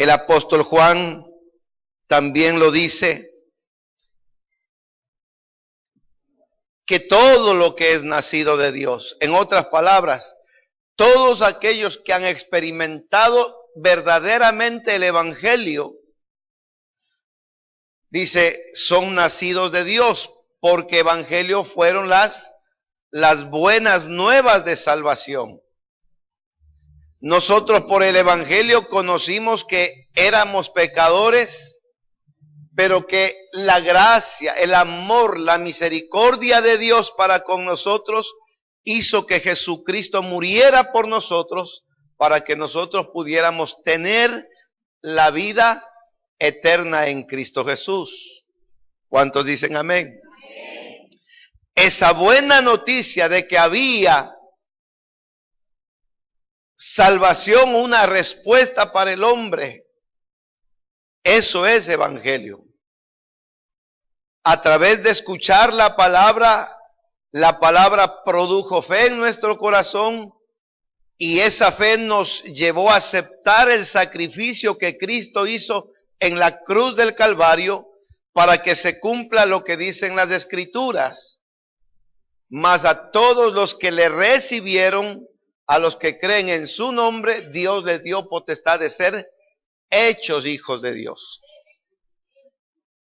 El apóstol Juan también lo dice, que todo lo que es nacido de Dios, en otras palabras, todos aquellos que han experimentado verdaderamente el evangelio, dice, son nacidos de Dios, porque evangelio fueron las buenas nuevas de salvación. Nosotros por el evangelio conocimos que éramos pecadores, pero que la gracia, el amor, la misericordia de Dios para con nosotros hizo que Jesucristo muriera por nosotros para que nosotros pudiéramos tener la vida eterna en Cristo Jesús. ¿Cuántos dicen amén? Amén. Esa buena noticia de que había salvación, una respuesta para el hombre, eso es evangelio. A través de escuchar la palabra produjo fe en nuestro corazón y esa fe nos llevó a aceptar el sacrificio que Cristo hizo en la cruz del Calvario para que se cumpla lo que dicen las Escrituras. Mas a todos los que le recibieron, a los que creen en su nombre, Dios les dio potestad de ser hechos hijos de Dios.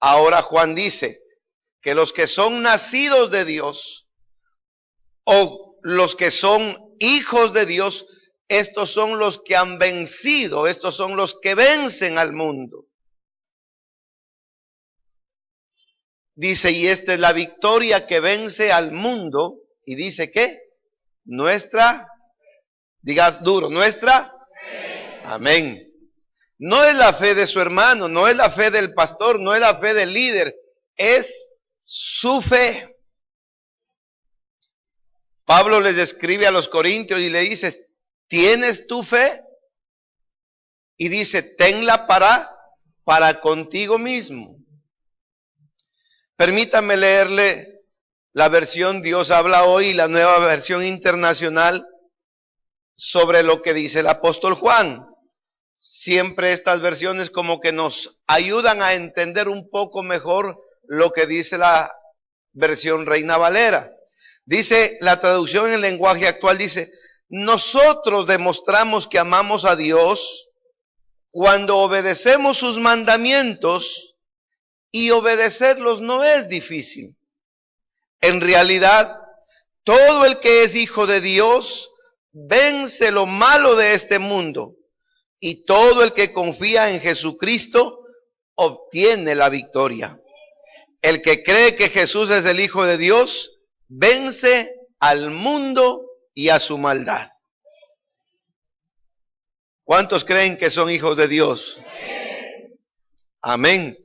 Ahora Juan dice que los que son nacidos de Dios o los que son hijos de Dios, estos son los que han vencido, estos son los que vencen al mundo. Dice, y esta es la victoria que vence al mundo, y dice que nuestra, diga duro, nuestra, amén. No es la fe de su hermano, no es la fe del pastor, no es la fe del líder, es su fe. Pablo les escribe a los corintios y le dice, ¿tienes tu fe? Y dice, tenla para contigo mismo. Permítame leerle la versión Dios habla hoy, la nueva versión internacional, sobre lo que dice el apóstol Juan. Siempre estas versiones como que nos ayudan a entender un poco mejor lo que dice la versión Reina Valera. Dice la traducción en el lenguaje actual, dice, nosotros demostramos que amamos a Dios cuando obedecemos sus mandamientos, y obedecerlos no es difícil. En realidad, todo el que es hijo de Dios vence lo malo de este mundo, y todo el que confía en Jesucristo obtiene la victoria. El que cree que Jesús es el Hijo de Dios vence al mundo y a su maldad. ¿Cuántos creen que son hijos de Dios? Amén.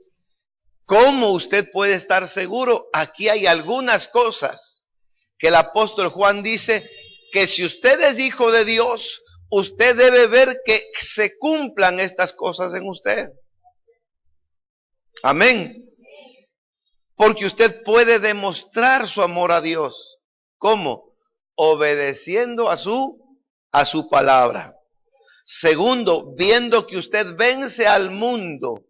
¿Cómo usted puede estar seguro? Aquí hay algunas cosas que el apóstol Juan dice que si usted es hijo de Dios, usted debe ver que se cumplan estas cosas en usted. Amén. Porque usted puede demostrar su amor a Dios. ¿Cómo? Obedeciendo a su palabra. Segundo, viendo que usted vence al mundo.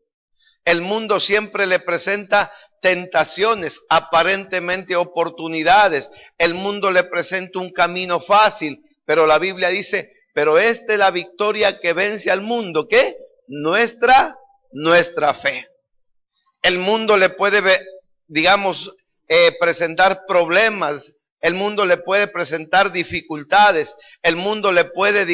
El mundo siempre le presenta tentaciones, aparentemente oportunidades. El mundo le presenta un camino fácil, pero la Biblia dice, pero esta es la victoria que vence al mundo. ¿Qué? Nuestra fe. El mundo le puede presentar problemas, el mundo le puede presentar dificultades, el mundo le puede,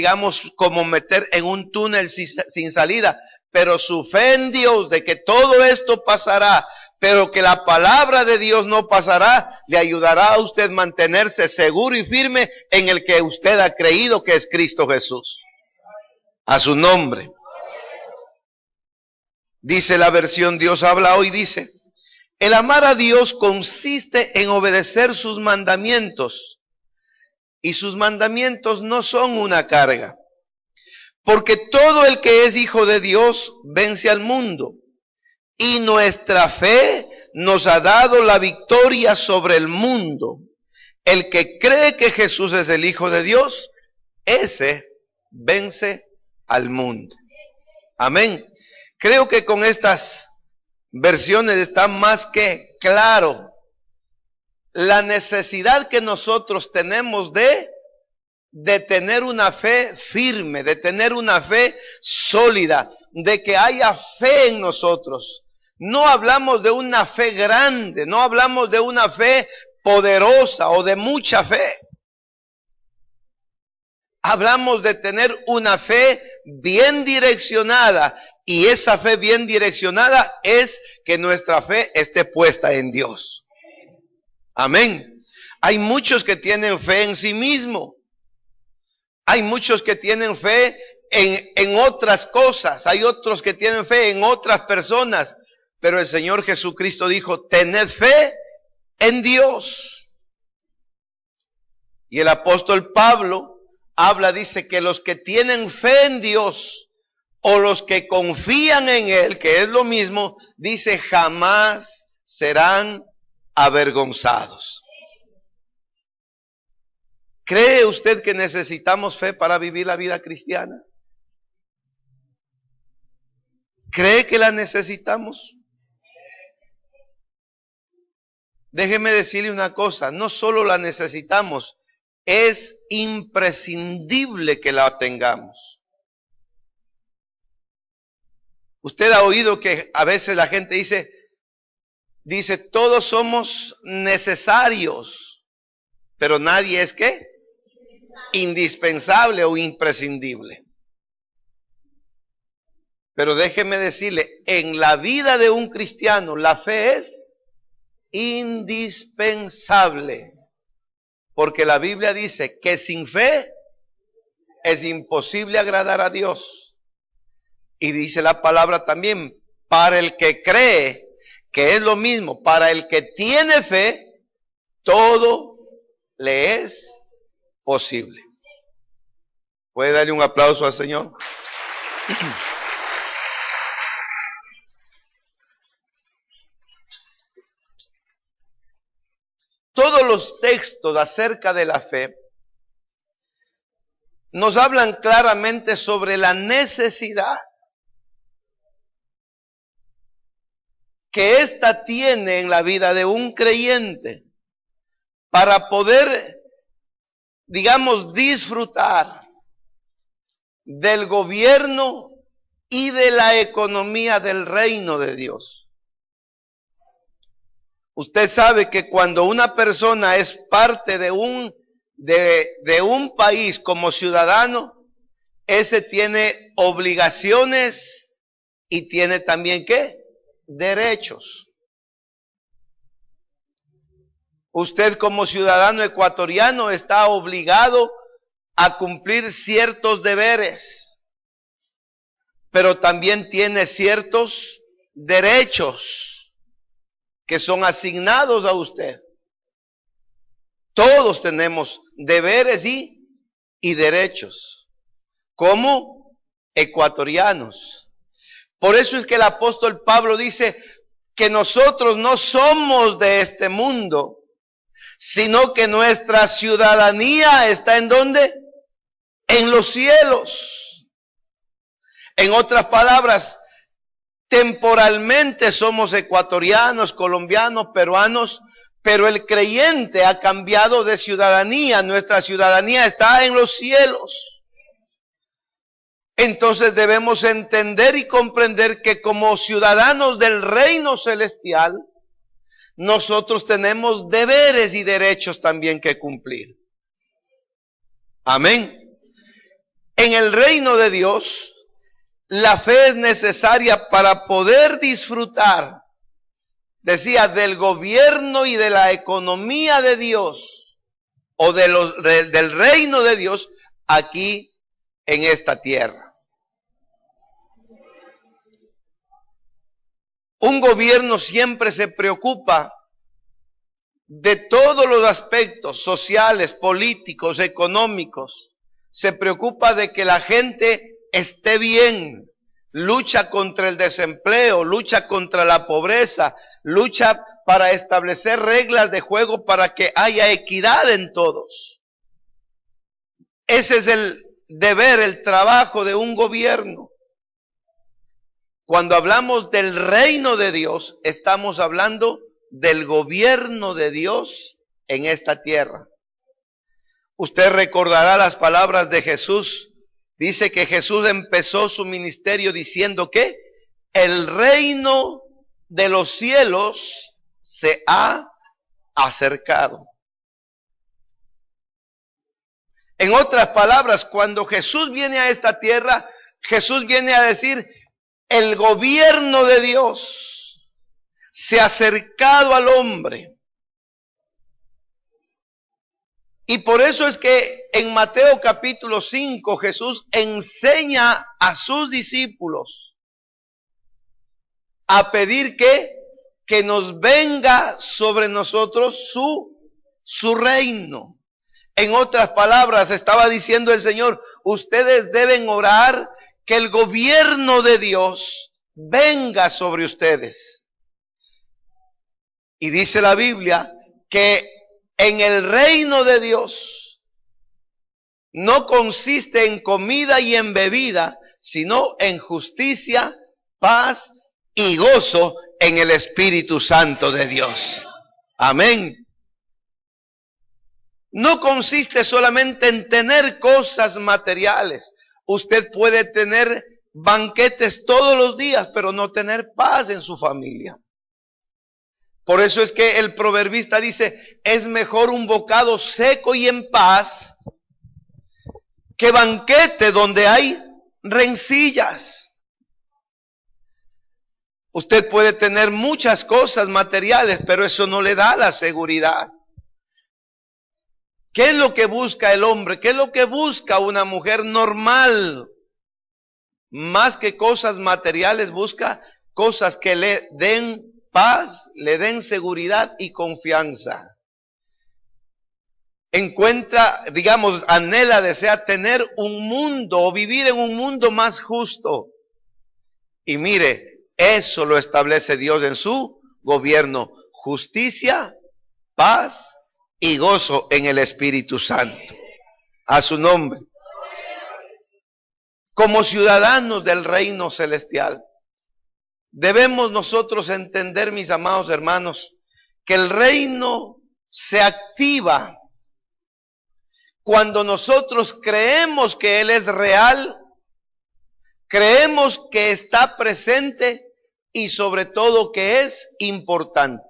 como meter en un túnel sin salida, pero su fe en Dios de que todo esto pasará, pero que la palabra de Dios no pasará, le ayudará a usted mantenerse seguro y firme en el que usted ha creído, que es Cristo Jesús. A su nombre. Dice la versión Dios habla hoy, dice, el amar a Dios consiste en obedecer sus mandamientos, y sus mandamientos no son una carga, porque todo el que es hijo de Dios vence al mundo, y nuestra fe nos ha dado la victoria sobre el mundo. El que cree que Jesús es el Hijo de Dios, ese vence al mundo. Amén. Creo que con estas versiones está más que claro la necesidad que nosotros tenemos de tener una fe firme, de tener una fe sólida, de que haya fe en nosotros. No hablamos de una fe grande, no hablamos de una fe poderosa o de mucha fe. Hablamos de tener una fe bien direccionada, y esa fe bien direccionada es que nuestra fe esté puesta en Dios. Amén. Hay muchos que tienen fe en sí mismo. Hay muchos que tienen fe en otras cosas. Hay otros que tienen fe en otras personas. Pero el Señor Jesucristo dijo, tened fe en Dios. Y el apóstol Pablo habla, dice que los que tienen fe en Dios o los que confían en Él, que es lo mismo, dice, jamás serán avergonzados. ¿Cree usted que necesitamos fe para vivir la vida cristiana? ¿Cree que la necesitamos? Déjeme decirle una cosa, no solo la necesitamos, es imprescindible que la tengamos. Usted ha oído que a veces la gente dice, todos somos necesarios, pero nadie es ¿qué? Indispensable o imprescindible. Pero déjeme decirle, en la vida de un cristiano, la fe es indispensable. Porque la Biblia dice que sin fe es imposible agradar a Dios. Y dice la palabra también, para el que cree, que es lo mismo, para el que tiene fe, todo le es posible. ¿Puede darle un aplauso al Señor? Todos los textos acerca de la fe nos hablan claramente sobre la necesidad que ésta tiene en la vida de un creyente para poder, digamos, disfrutar del gobierno y de la economía del reino de Dios. Usted sabe que cuando una persona es parte de un país como ciudadano, ese tiene obligaciones y tiene también ¿qué? Derechos. Usted como ciudadano ecuatoriano está obligado a cumplir ciertos deberes, pero también tiene ciertos derechos que son asignados a usted. Todos tenemos deberes y derechos como ecuatorianos. Por eso es que el apóstol Pablo dice que nosotros no somos de este mundo, sino que nuestra ciudadanía está ¿en dónde? En los cielos. En otras palabras, temporalmente somos ecuatorianos, colombianos, peruanos, pero el creyente ha cambiado de ciudadanía. Nuestra ciudadanía está en los cielos. Entonces debemos entender y comprender que como ciudadanos del reino celestial, nosotros tenemos deberes y derechos también que cumplir. Amén. En el reino de Dios, la fe es necesaria para poder disfrutar, decía, del gobierno y de la economía de Dios, o del reino de Dios aquí en esta tierra. Un gobierno siempre se preocupa de todos los aspectos sociales, políticos, económicos. Se preocupa de que la gente esté bien, lucha contra el desempleo, lucha contra la pobreza, lucha para establecer reglas de juego para que haya equidad en todos. Ese es el deber, el trabajo de un gobierno. Cuando hablamos del reino de Dios, estamos hablando del gobierno de Dios en esta tierra. Usted recordará las palabras de Jesús. Dice que Jesús empezó su ministerio diciendo que el reino de los cielos se ha acercado. En otras palabras, cuando Jesús viene a esta tierra, Jesús viene a decir, el gobierno de Dios se ha acercado al hombre. Y por eso es que en Mateo capítulo 5 Jesús enseña a sus discípulos a pedir que nos venga sobre nosotros su reino. En otras palabras, estaba diciendo el Señor, ustedes deben orar que el gobierno de Dios venga sobre ustedes. Y dice la Biblia que en el reino de Dios no consiste en comida y en bebida, sino en justicia, paz y gozo en el Espíritu Santo de Dios. Amén. No consiste solamente en tener cosas materiales. Usted puede tener banquetes todos los días, pero no tener paz en su familia. Por eso es que el proverbista dice, es mejor un bocado seco y en paz que banquete donde hay rencillas. Usted puede tener muchas cosas materiales, pero eso no le da la seguridad. ¿Qué es lo que busca el hombre? ¿Qué es lo que busca una mujer normal? Más que cosas materiales, busca cosas que le den paz, le den seguridad y confianza. Encuentra, digamos, anhela, desea tener un mundo o vivir en un mundo más justo. Y mire, eso lo establece Dios en su gobierno. Justicia, paz y gozo en el Espíritu Santo. A su nombre. Como ciudadanos del reino celestial, debemos nosotros entender, mis amados hermanos, que el reino se activa cuando nosotros creemos que Él es real, creemos que está presente y sobre todo que es importante.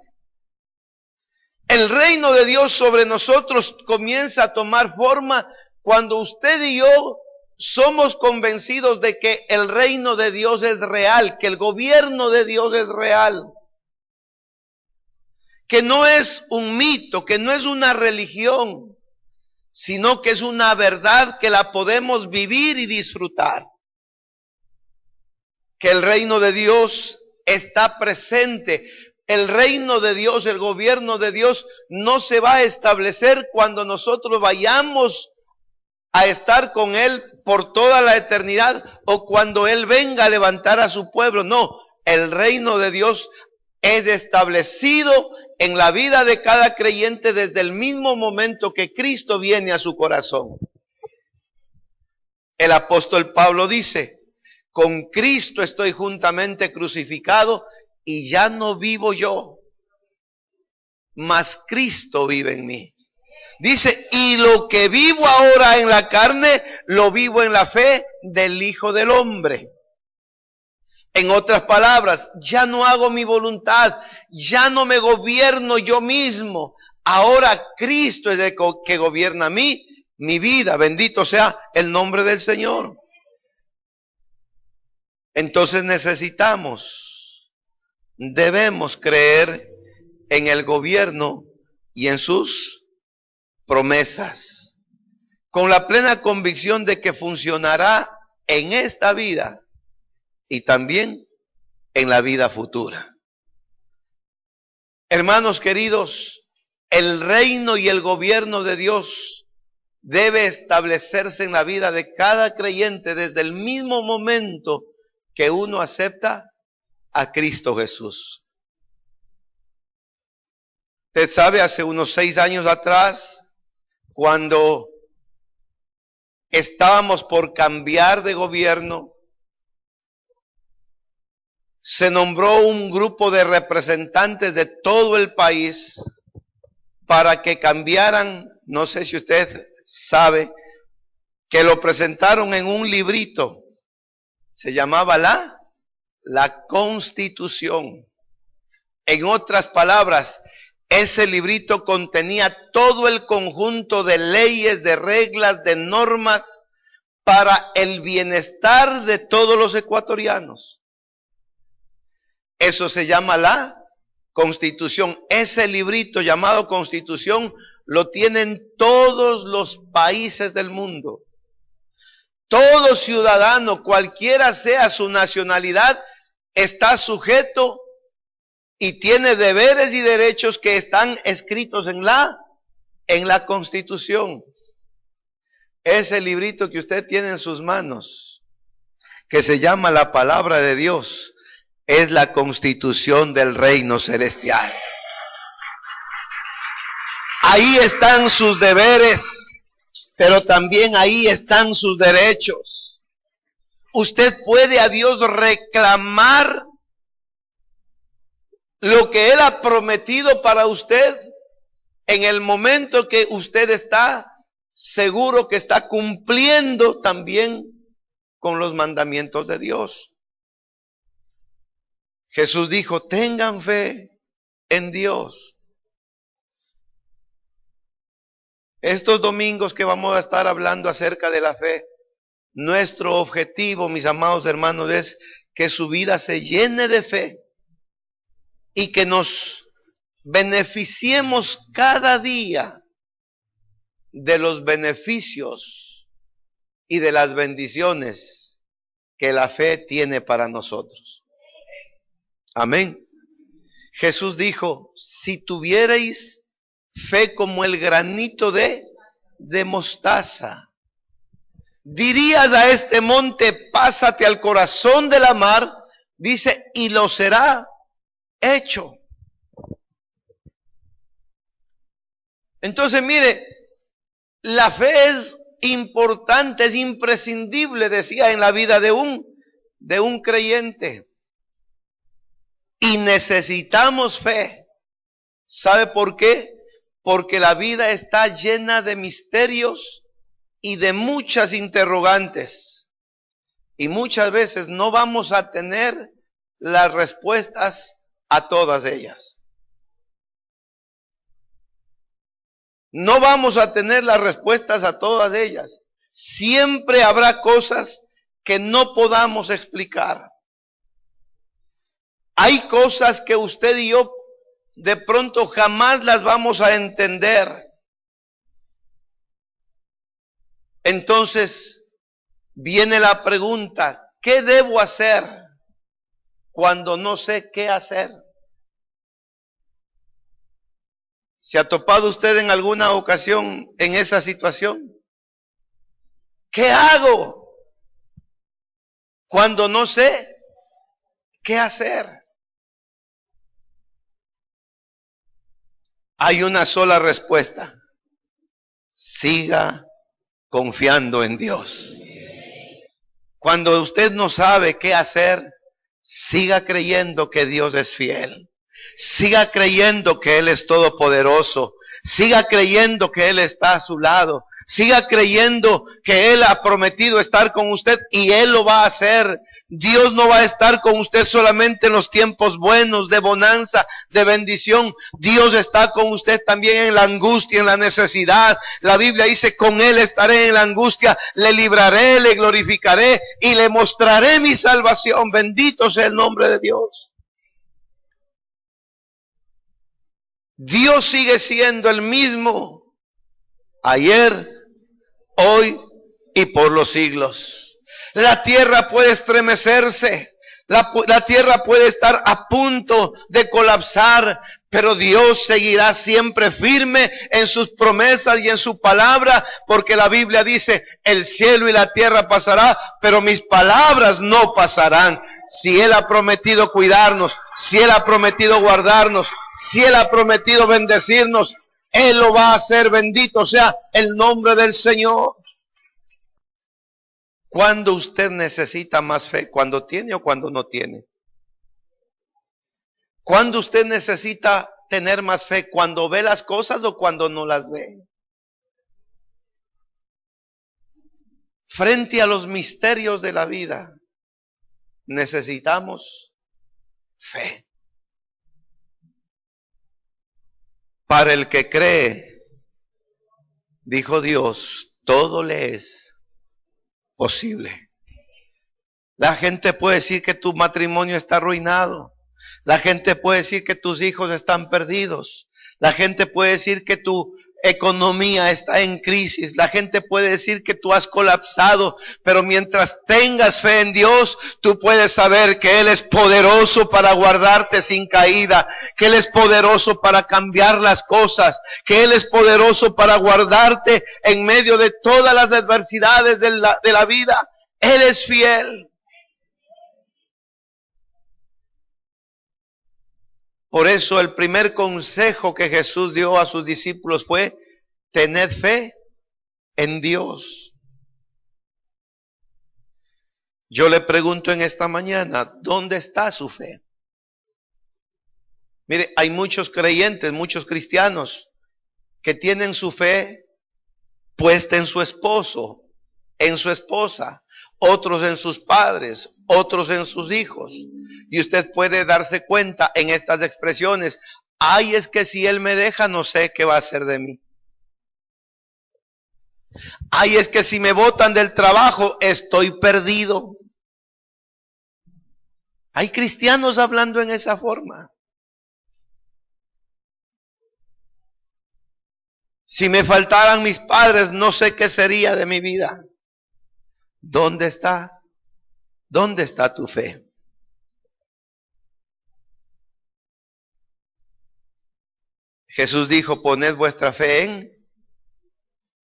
El reino de Dios sobre nosotros comienza a tomar forma cuando usted y yo somos convencidos de que el reino de Dios es real, que el gobierno de Dios es real, que no es un mito, que no es una religión, sino que es una verdad que la podemos vivir y disfrutar. Que el reino de Dios está presente. El reino de Dios, el gobierno de Dios no se va a establecer cuando nosotros vayamos a estar con Él por toda la eternidad o cuando Él venga a levantar a su pueblo. No, el reino de Dios es establecido en la vida de cada creyente desde el mismo momento que Cristo viene a su corazón. El apóstol Pablo dice, con Cristo estoy juntamente crucificado y ya no vivo yo, mas Cristo vive en mí. Dice, y lo que vivo ahora en la carne, lo vivo en la fe del Hijo del Hombre. En otras palabras, ya no hago mi voluntad, ya no me gobierno yo mismo. Ahora Cristo es el que gobierna a mí, mi vida. Bendito sea el nombre del Señor. Entonces debemos creer en el gobierno y en sus promesas, con la plena convicción de que funcionará en esta vida y también en la vida futura. Hermanos queridos, el reino y el gobierno de Dios debe establecerse en la vida de cada creyente desde el mismo momento que uno acepta a Cristo Jesús. Usted sabe, hace unos 6 años atrás, cuando estábamos por cambiar de gobierno, se nombró un grupo de representantes de todo el país para que cambiaran, no sé si usted sabe, que lo presentaron en un librito, se llamaba la Constitución. En otras palabras, ese librito contenía todo el conjunto de leyes, de reglas, de normas para el bienestar de todos los ecuatorianos. Eso se llama la Constitución. Ese librito llamado Constitución lo tienen todos los países del mundo. Todo ciudadano, cualquiera sea su nacionalidad, está sujeto y tiene deberes y derechos que están escritos en la Constitución. Ese librito que usted tiene en sus manos, que se llama la palabra de Dios, es la Constitución del reino celestial. Ahí están sus deberes, pero también ahí están sus derechos. Usted puede a Dios reclamar lo que Él ha prometido para usted en el momento que usted está seguro que está cumpliendo también con los mandamientos de Dios. Jesús dijo, tengan fe en Dios. Estos domingos que vamos a estar hablando acerca de la fe, nuestro objetivo, mis amados hermanos, es que su vida se llene de fe y que nos beneficiemos cada día de los beneficios y de las bendiciones que la fe tiene para nosotros. Amén. Jesús dijo, si tuvierais fe como el granito de mostaza, dirías a este monte, pásate al corazón de la mar, dice, y lo será hecho. Entonces, mire, la fe es importante, es imprescindible, decía, en la vida de un creyente. Y necesitamos fe. ¿Sabe por qué? Porque la vida está llena de misterios y de muchas interrogantes. Y muchas veces no vamos a tener las respuestas a todas ellas. No vamos a tener las respuestas a todas ellas. Siempre habrá cosas que no podamos explicar. Hay cosas que usted y yo de pronto jamás las vamos a entender. Entonces viene la pregunta, ¿qué debo hacer cuando no sé qué hacer? ¿Se ha topado usted en alguna ocasión en esa situación? ¿Qué hago cuando no sé qué hacer? Hay una sola respuesta. Siga confiando en Dios. Cuando usted no sabe qué hacer, siga creyendo que Dios es fiel. Siga creyendo que Él es todopoderoso. Siga creyendo que Él está a su lado. Siga creyendo que Él ha prometido estar con usted y Él lo va a hacer. Dios no va a estar con usted solamente en los tiempos buenos, de bonanza, de bendición. Dios está con usted también en la angustia, en la necesidad. La Biblia dice, con Él estaré en la angustia, le libraré, le glorificaré y le mostraré mi salvación. Bendito sea el nombre de Dios. Dios sigue siendo el mismo ayer, hoy y por los siglos. La tierra puede estremecerse, la tierra puede estar a punto de colapsar, pero Dios seguirá siempre firme en sus promesas y en su palabra, porque la Biblia dice, el cielo y la tierra pasará, pero mis palabras no pasarán. Si Él ha prometido cuidarnos, si Él ha prometido guardarnos, si Él ha prometido bendecirnos, Él lo va a hacer. Bendito sea el nombre del Señor. ¿Cuándo usted necesita más fe? ¿Cuando tiene o cuando no tiene? ¿Cuándo usted necesita tener más fe? ¿Cuando ve las cosas o cuando no las ve? Frente a los misterios de la vida, necesitamos fe. Para el que cree, dijo Dios, todo le es posible. La gente puede decir que tu matrimonio está arruinado. La gente puede decir que tus hijos están perdidos. La gente puede decir que tu economía está en crisis. La gente puede decir que tú has colapsado. Pero mientras tengas fe en Dios, tú puedes saber que Él es poderoso para guardarte sin caída. Que Él es poderoso para cambiar las cosas. Que Él es poderoso para guardarte en medio de todas las adversidades de la vida. Él es fiel. Por eso el primer consejo que Jesús dio a sus discípulos fue: tened fe en Dios. Yo le pregunto en esta mañana, ¿dónde está su fe? Mire, hay muchos creyentes, muchos cristianos que tienen su fe puesta en su esposo, en su esposa, otros en sus padres, otros en sus hijos. Y usted puede darse cuenta en estas expresiones: ay, es que si él me deja, no sé qué va a hacer de mí. Ay, es que si me botan del trabajo, estoy perdido. Hay cristianos hablando en esa forma. Si me faltaran mis padres, no sé qué sería de mi vida. ¿Dónde está? ¿Dónde está tu fe? Jesús dijo: poned vuestra fe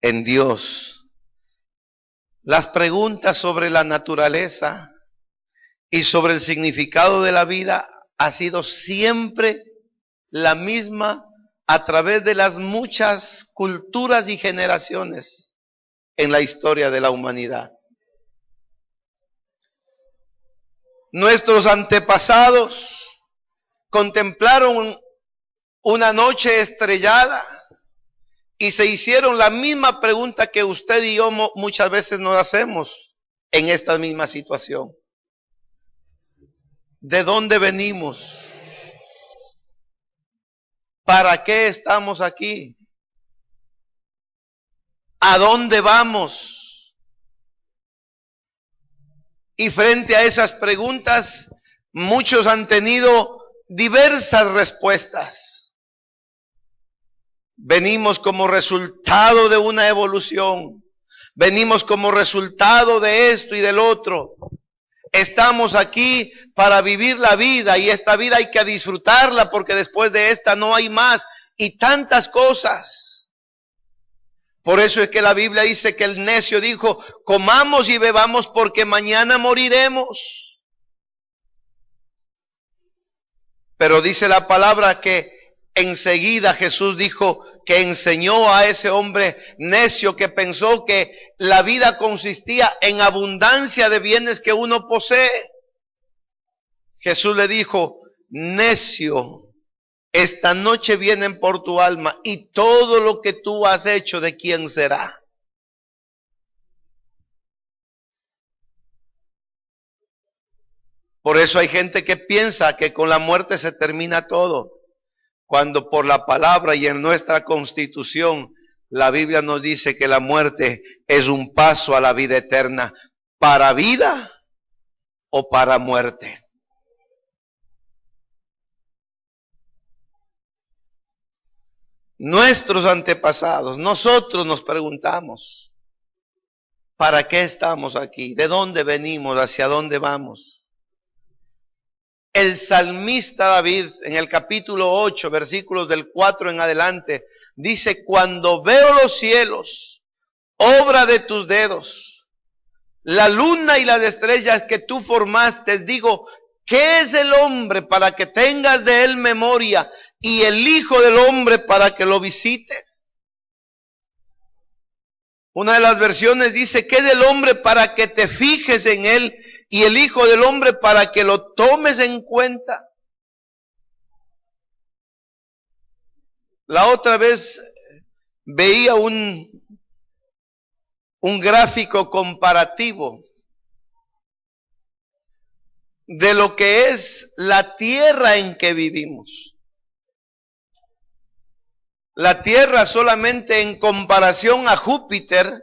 en Dios. Las preguntas sobre la naturaleza y sobre el significado de la vida ha sido siempre la misma a través de las muchas culturas y generaciones en la historia de la humanidad. Nuestros antepasados contemplaron una noche estrellada y se hicieron la misma pregunta que usted y yo muchas veces nos hacemos en esta misma situación. ¿De dónde venimos? ¿Para qué estamos aquí? ¿A dónde vamos? Y frente a esas preguntas, muchos han tenido diversas respuestas. Venimos como resultado de una evolución. Venimos como resultado de esto y del otro. Estamos aquí para vivir la vida, y esta vida hay que disfrutarla porque después de esta no hay más, y tantas cosas. Por eso es que la Biblia dice que el necio dijo: comamos y bebamos porque mañana moriremos. Pero dice la palabra que enseguida Jesús dijo que enseñó a ese hombre necio que pensó que la vida consistía en abundancia de bienes que uno posee. Jesús le dijo: necio, esta noche vienen por tu alma, y todo lo que tú has hecho, ¿de quién será? Por eso hay gente que piensa que con la muerte se termina todo, cuando por la palabra y en nuestra constitución la Biblia nos dice que la muerte es un paso a la vida eterna, para vida o para muerte. Nuestros antepasados, nosotros nos preguntamos: ¿para qué estamos aquí? ¿De dónde venimos? ¿Hacia dónde vamos? El salmista David, en el capítulo 8, versículos del 4 en adelante, dice: cuando veo los cielos, obra de tus dedos, la luna y las estrellas que tú formaste, digo, ¿qué es el hombre para que tengas de él memoria, y el hijo del hombre para que lo visites? Una de las versiones dice: ¿qué es el hombre para que te fijes en él, y el hijo del hombre para que lo tomes en cuenta? La otra vez veía un gráfico comparativo de lo que es la tierra en que vivimos. La tierra solamente en comparación a Júpiter,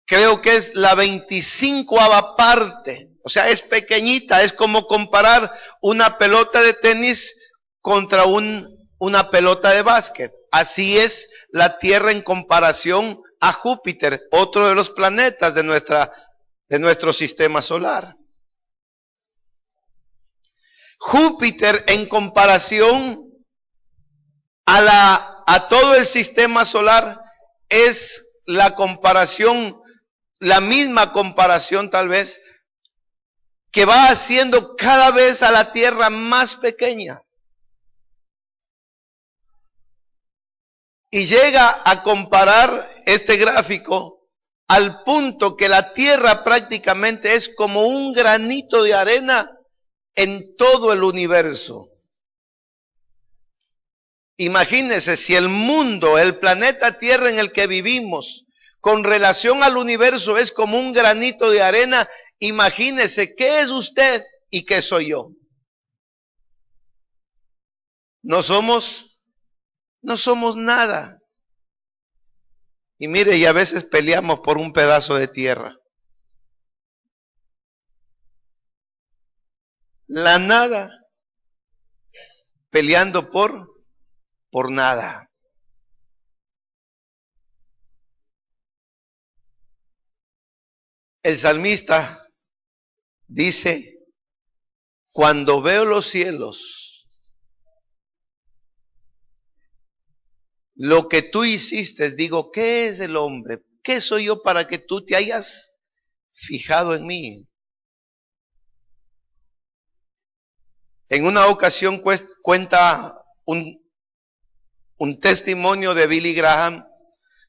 creo que es la 25ª parte. O sea, es pequeñita, es como comparar una pelota de tenis contra una pelota de básquet. Así es la tierra en comparación a Júpiter, otro de los planetas de nuestro sistema solar. Júpiter en comparación a todo el sistema solar es la comparación, la misma comparación tal vez, que va haciendo cada vez a la Tierra más pequeña. Y llega a comparar este gráfico al punto que la Tierra prácticamente es como un granito de arena en todo el universo. Imagínense si el mundo, el planeta Tierra en el que vivimos, con relación al universo es como un granito de arena. Imagínese qué es usted y qué soy yo. No somos nada. Y mire, y a veces peleamos por un pedazo de tierra. La nada, peleando por nada. El salmista dice, cuando veo los cielos, lo que tú hiciste, digo, ¿qué es el hombre? ¿Qué soy yo para que tú te hayas fijado en mí? En una ocasión cuenta un testimonio de Billy Graham.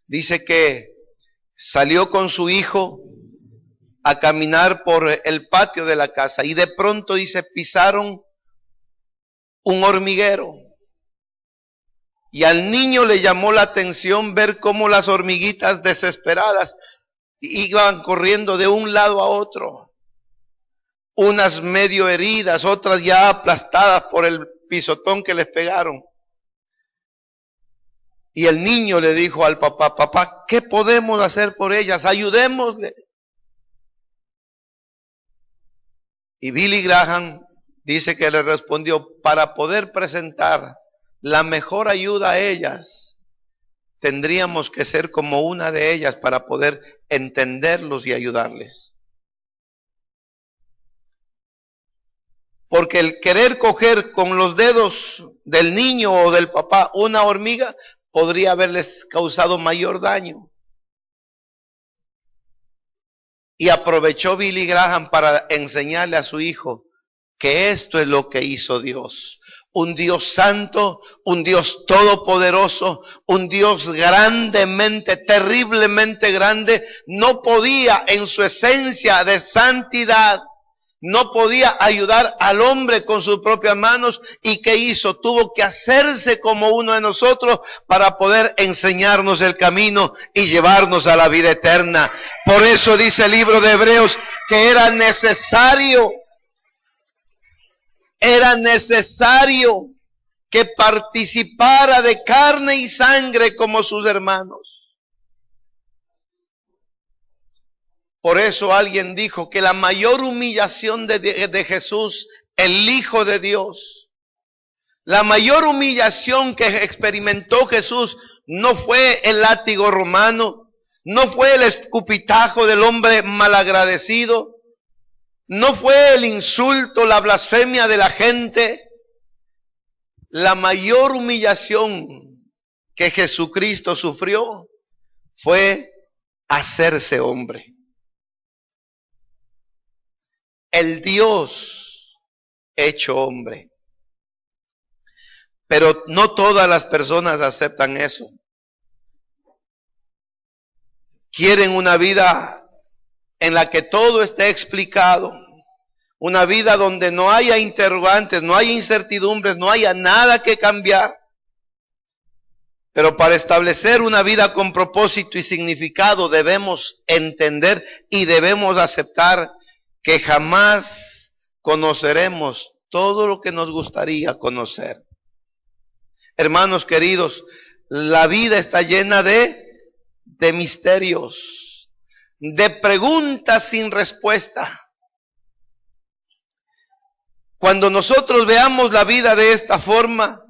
Dice que salió con su hijo a caminar por el patio de la casa y de pronto, dice, pisaron un hormiguero. Y al niño le llamó la atención ver cómo las hormiguitas desesperadas iban corriendo de un lado a otro. Unas medio heridas, otras ya aplastadas por el pisotón que les pegaron. Y el niño le dijo al papá, papá, ¿qué podemos hacer por ellas? Ayudémosle. Y Billy Graham dice que le respondió, para poder presentar la mejor ayuda a ellas, tendríamos que ser como una de ellas para poder entenderlos y ayudarles. Porque el querer coger con los dedos del niño o del papá una hormiga podría haberles causado mayor daño. Y aprovechó Billy Graham para enseñarle a su hijo que esto es lo que hizo Dios. Un Dios santo, un Dios todopoderoso, un Dios grandemente, terriblemente grande, no podía en su esencia de santidad, no podía ayudar al hombre con sus propias manos. ¿Y qué hizo? Tuvo que hacerse como uno de nosotros para poder enseñarnos el camino y llevarnos a la vida eterna. Por eso dice el libro de Hebreos que era necesario que participara de carne y sangre como sus hermanos. Por eso alguien dijo que la mayor humillación de Jesús, el Hijo de Dios, la mayor humillación que experimentó Jesús no fue el látigo romano, no fue el escupitajo del hombre malagradecido, no fue el insulto, la blasfemia de la gente. La mayor humillación que Jesucristo sufrió fue hacerse hombre. El Dios hecho hombre. Pero no todas las personas aceptan eso. Quieren una vida en la que todo esté explicado. Una vida donde no haya interrogantes, no haya incertidumbres, no haya nada que cambiar. Pero para establecer una vida con propósito y significado debemos entender y debemos aceptar que jamás conoceremos todo lo que nos gustaría conocer. Hermanos queridos, la vida está llena de misterios, de preguntas sin respuesta. Cuando nosotros veamos la vida de esta forma,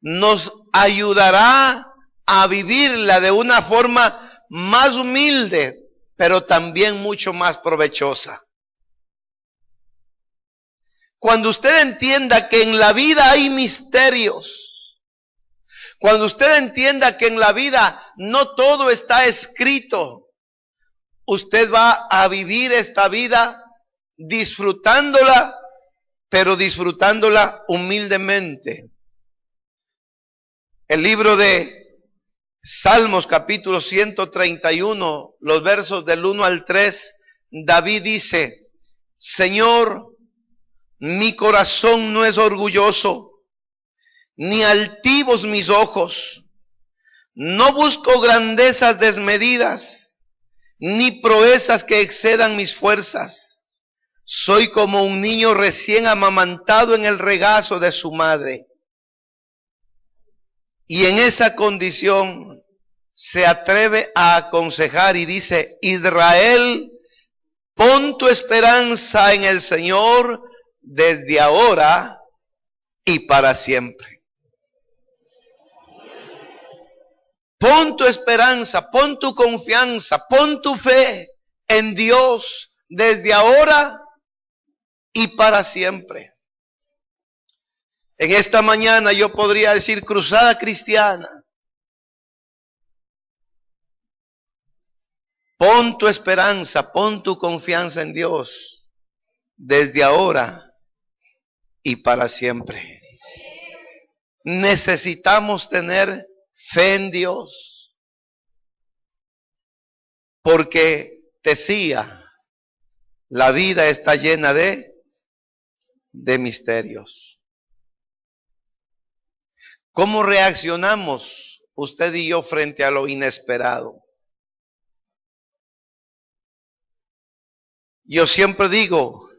nos ayudará a vivirla de una forma más humilde, pero también mucho más provechosa. Cuando usted entienda que en la vida hay misterios, cuando usted entienda que en la vida no todo está escrito, usted va a vivir esta vida disfrutándola, pero disfrutándola humildemente. El libro de Salmos capítulo 131, los versos del 1 al 3, David dice: Señor, mi corazón no es orgulloso, ni altivos mis ojos. No busco grandezas desmedidas, ni proezas que excedan mis fuerzas. Soy como un niño recién amamantado en el regazo de su madre. Y en esa condición se atreve a aconsejar y dice: Israel, pon tu esperanza en el Señor desde ahora y para siempre. Pon tu esperanza, pon tu confianza, pon tu fe en Dios desde ahora y para siempre. En esta mañana yo podría decir: cruzada cristiana, pon tu esperanza, pon tu confianza en Dios desde ahora y para siempre. Necesitamos tener fe en Dios, porque decía, la vida está llena de misterios. ¿Cómo reaccionamos usted y yo frente a lo inesperado? Yo siempre digo,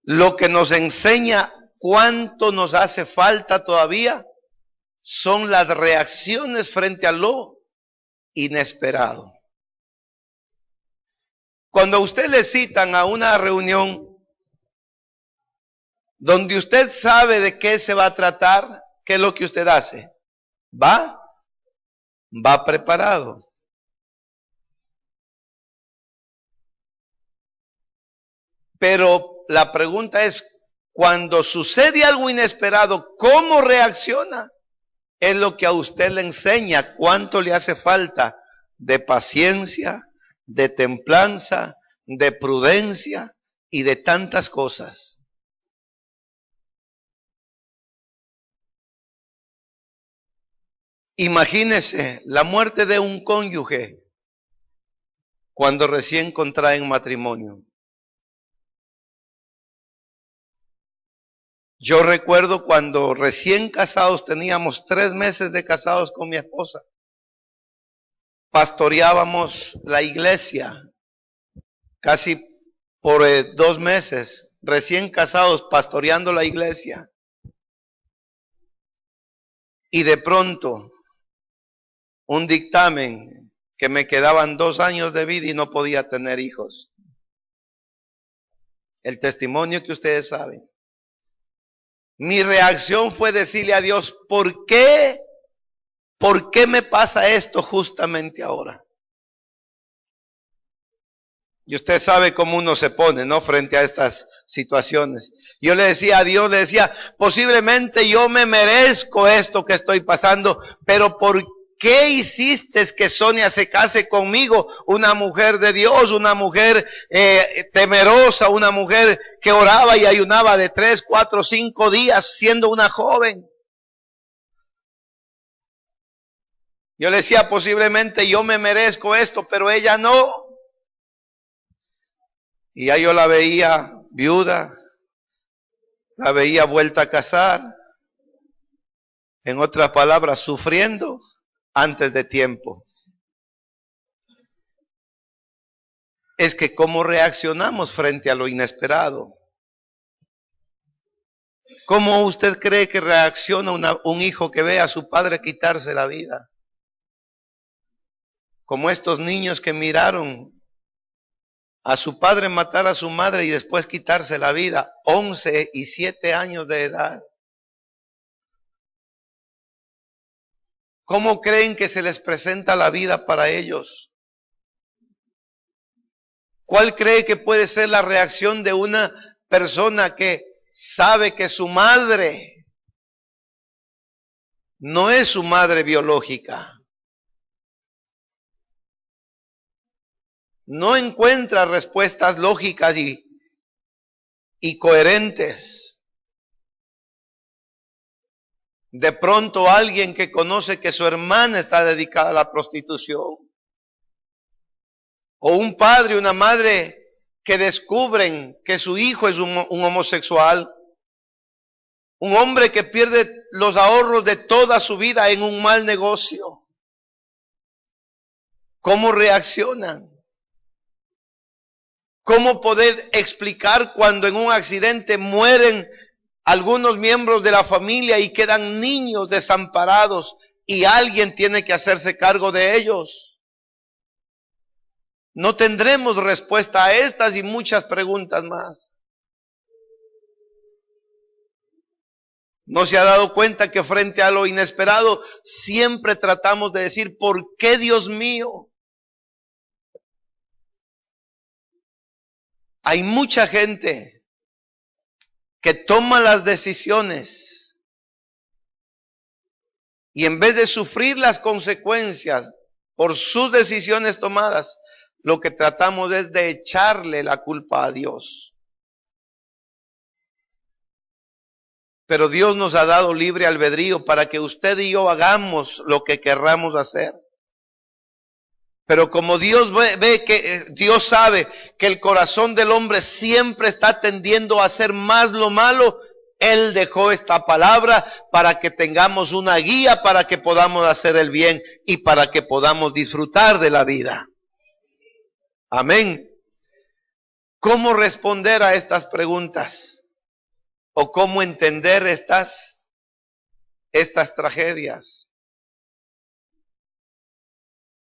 lo que nos enseña cuánto nos hace falta todavía son las reacciones frente a lo inesperado. Cuando a usted le citan a una reunión donde usted sabe de qué se va a tratar, ¿qué es lo que usted hace? Va preparado. Pero la pregunta es, cuando sucede algo inesperado, ¿cómo reacciona? Es lo que a usted le enseña cuánto le hace falta de paciencia, de templanza, de prudencia y de tantas cosas. Imagínese la muerte de un cónyuge cuando recién contraen matrimonio. Yo recuerdo cuando recién casados, teníamos 3 meses de casados con mi esposa. Pastoreábamos la iglesia casi por 2 meses, recién casados pastoreando la iglesia. Y de pronto, un dictamen que me quedaban 2 años de vida y no podía tener hijos. El testimonio que ustedes saben. Mi reacción fue decirle a Dios, ¿por qué me pasa esto justamente ahora? Y usted sabe cómo uno se pone, ¿no? Frente a estas situaciones. Yo le decía a Dios, le decía, posiblemente yo me merezco esto que estoy pasando, pero ¿por qué hiciste que Sonia se case conmigo? Una mujer de Dios, una mujer temerosa, una mujer que oraba y ayunaba de 3, 4, 5 días siendo una joven. Yo le decía, posiblemente yo me merezco esto, pero ella no. Y ya yo la veía viuda, la veía vuelta a casar, en otras palabras, sufriendo, antes de tiempo. Es que cómo reaccionamos frente a lo inesperado. ¿Cómo usted cree que reacciona un hijo que ve a su padre quitarse la vida? Como estos niños que miraron a su padre matar a su madre y después quitarse la vida, 11 y 7 años de edad. ¿Cómo creen que se les presenta la vida para ellos? ¿Cuál cree que puede ser la reacción de una persona que sabe que su madre no es su madre biológica? No encuentra respuestas lógicas y coherentes. De pronto alguien que conoce que su hermana está dedicada a la prostitución. O un padre, una madre que descubren que su hijo es un homosexual. Un hombre que pierde los ahorros de toda su vida en un mal negocio. ¿Cómo reaccionan? ¿Cómo poder explicar cuando en un accidente mueren algunos miembros de la familia y quedan niños desamparados y alguien tiene que hacerse cargo de ellos? No tendremos respuesta a estas y muchas preguntas más. ¿No se ha dado cuenta que frente a lo inesperado siempre tratamos de decir, ¿por qué, Dios mío? Hay mucha gente que toma las decisiones y en vez de sufrir las consecuencias por sus decisiones tomadas, lo que tratamos es de echarle la culpa a Dios. Pero Dios nos ha dado libre albedrío para que usted y yo hagamos lo que querramos hacer. Pero como Dios ve que Dios sabe que el corazón del hombre siempre está tendiendo a hacer más lo malo, Él dejó esta palabra para que tengamos una guía, para que podamos hacer el bien y para que podamos disfrutar de la vida. Amén. ¿Cómo responder a estas preguntas? ¿O cómo entender estas tragedias?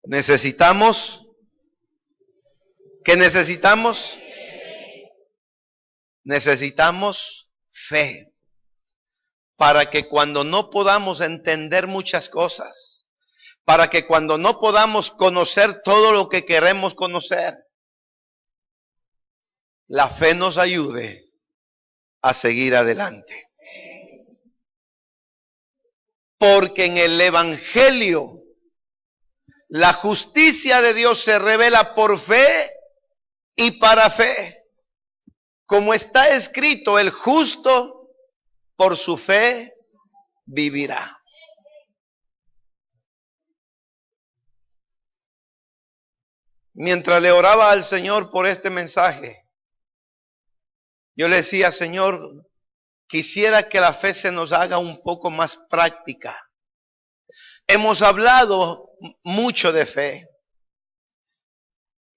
Necesitamos, ¿qué necesitamos? Necesitamos fe, para que cuando no podamos entender muchas cosas, para que cuando no podamos conocer todo lo que queremos conocer, la fe nos ayude a seguir adelante. Porque en el Evangelio la justicia de Dios se revela por fe y para fe. Como está escrito, el justo por su fe vivirá. Mientras le oraba al Señor por este mensaje, yo le decía, Señor, quisiera que la fe se nos haga un poco más práctica. Hemos hablado mucho de fe.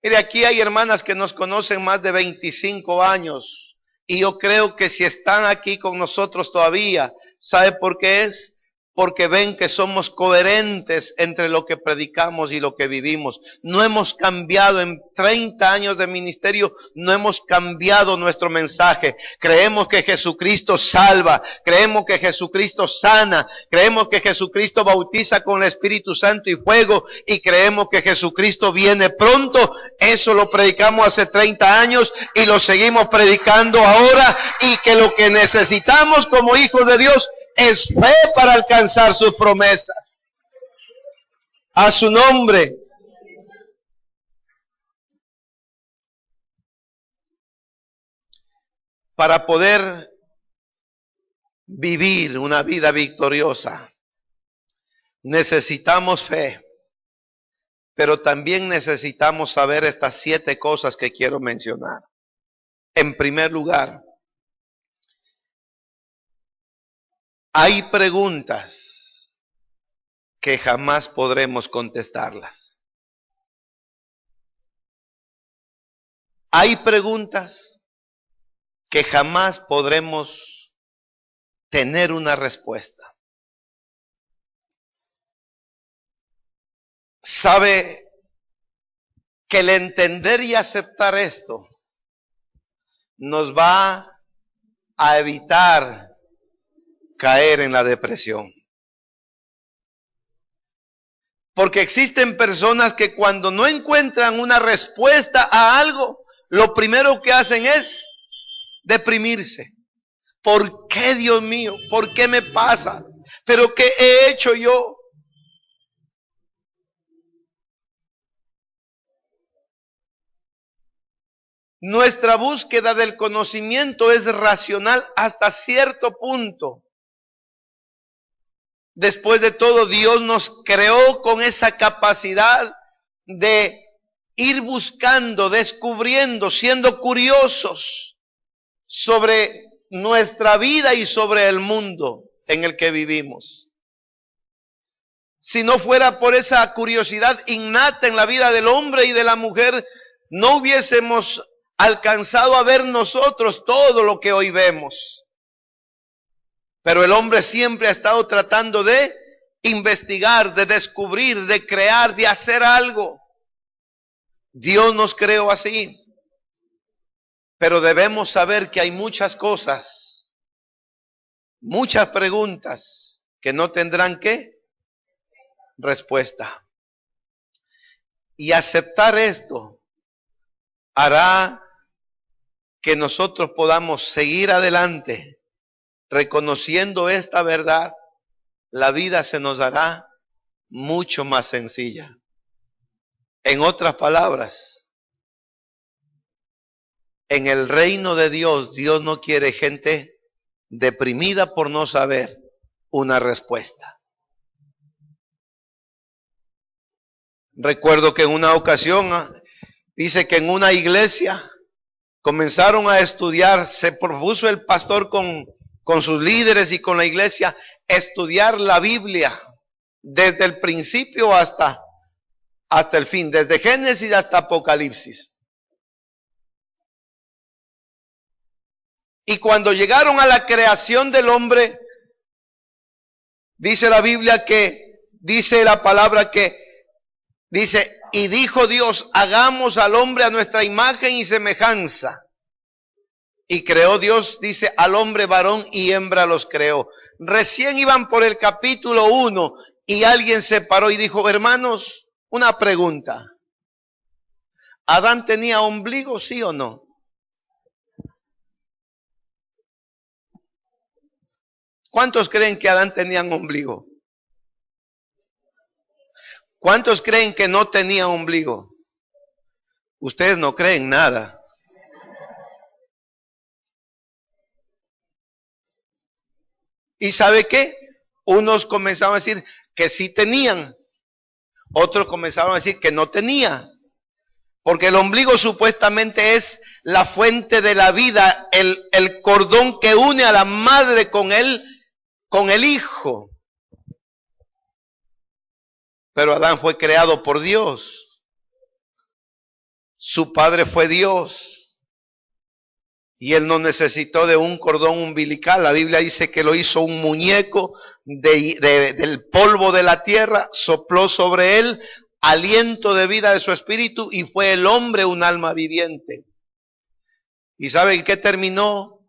Mire, aquí hay hermanas que nos conocen más de 25 años y yo creo que si están aquí con nosotros todavía, ¿sabe por qué es? Porque ven que somos coherentes entre lo que predicamos y lo que vivimos. No hemos cambiado en 30 años de ministerio, no hemos cambiado nuestro mensaje. Creemos que Jesucristo salva, creemos que Jesucristo sana, creemos que Jesucristo bautiza con el Espíritu Santo y fuego y creemos que Jesucristo viene pronto. Eso lo predicamos hace 30 años y lo seguimos predicando ahora, y que lo que necesitamos como hijos de Dios es fe para alcanzar sus promesas. A su nombre. Para poder vivir una vida victoriosa, necesitamos fe, pero también necesitamos saber estas 7 cosas que quiero mencionar. En primer lugar, hay preguntas que jamás podremos contestarlas. Hay preguntas que jamás podremos tener una respuesta. Sabe que el entender y aceptar esto nos va a evitar caer en la depresión. Porque existen personas que cuando no encuentran una respuesta a algo, lo primero que hacen es deprimirse. ¿Por qué, Dios mío? ¿Por qué me pasa? ¿Pero qué he hecho yo? Nuestra búsqueda del conocimiento es racional hasta cierto punto. Después de todo, Dios nos creó con esa capacidad de ir buscando, descubriendo, siendo curiosos sobre nuestra vida y sobre el mundo en el que vivimos. Si no fuera por esa curiosidad innata en la vida del hombre y de la mujer, no hubiésemos alcanzado a ver nosotros todo lo que hoy vemos. Pero el hombre siempre ha estado tratando de investigar, de descubrir, de crear, de hacer algo. Dios nos creó así. Pero debemos saber que hay muchas cosas, muchas preguntas que no tendrán ¿qué? Respuesta. Y aceptar esto hará que nosotros podamos seguir adelante. Reconociendo esta verdad, la vida se nos hará mucho más sencilla. En otras palabras, en el reino de Dios, Dios no quiere gente deprimida por no saber una respuesta. Recuerdo que en una ocasión, dice que en una iglesia comenzaron a estudiar, se propuso el pastor con sus líderes y con la iglesia, estudiar la Biblia desde el principio hasta el fin, desde Génesis hasta Apocalipsis. Y cuando llegaron a la creación del hombre, dice la Biblia que, dice la palabra que, dice, y dijo Dios, hagamos al hombre a nuestra imagen y semejanza. Y creó Dios, dice, al hombre varón y hembra los creó. Recién iban por el capítulo 1 y alguien se paró y dijo, hermanos, una pregunta. ¿Adán tenía ombligo, sí o no? ¿Cuántos creen que Adán tenía un ombligo? ¿Cuántos creen que no tenía ombligo? Ustedes no creen nada. ¿Y sabe qué? Unos comenzaron a decir que sí tenían. Otros comenzaron a decir que no tenía. Porque el ombligo supuestamente es la fuente de la vida, el cordón que une a la madre con el hijo. Pero Adán fue creado por Dios. Su padre fue Dios. Y él no necesitó de un cordón umbilical. La Biblia dice que lo hizo un muñeco del polvo de la tierra, sopló sobre él aliento de vida de su espíritu y fue el hombre un alma viviente. ¿Y saben qué terminó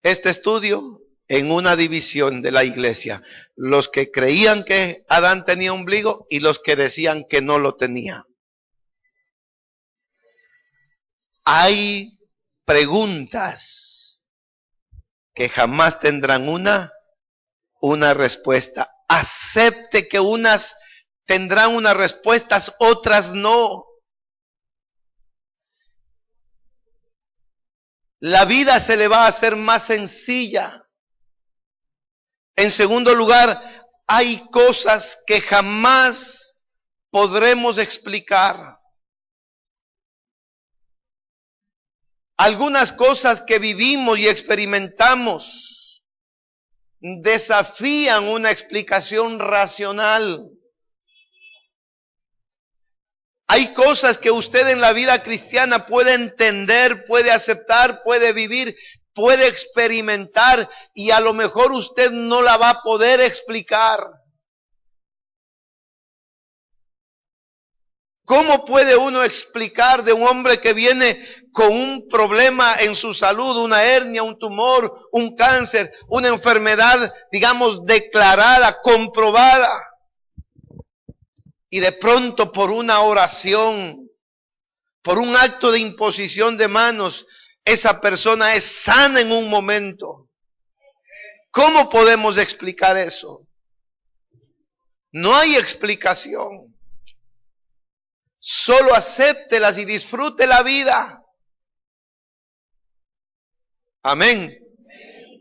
este estudio? En una división de la iglesia. Los que creían que Adán tenía ombligo y los que decían que no lo tenía. Hay preguntas que jamás tendrán una respuesta. Acepte que unas tendrán unas respuestas, otras no. La vida se le va a hacer más sencilla. En segundo lugar, hay cosas que jamás podremos explicar. Algunas cosas que vivimos y experimentamos desafían una explicación racional. Hay cosas que usted en la vida cristiana puede entender, puede aceptar, puede vivir, puede experimentar, y a lo mejor usted no la va a poder explicar. ¿Cómo puede uno explicar de un hombre que viene con un problema en su salud, una hernia, un tumor, un cáncer, una enfermedad, digamos, declarada, comprobada, y de pronto por una oración, por un acto de imposición de manos, esa persona es sana en un momento? ¿Cómo podemos explicar eso? No hay explicación. Solo acéptelas y disfrute la vida. Amén.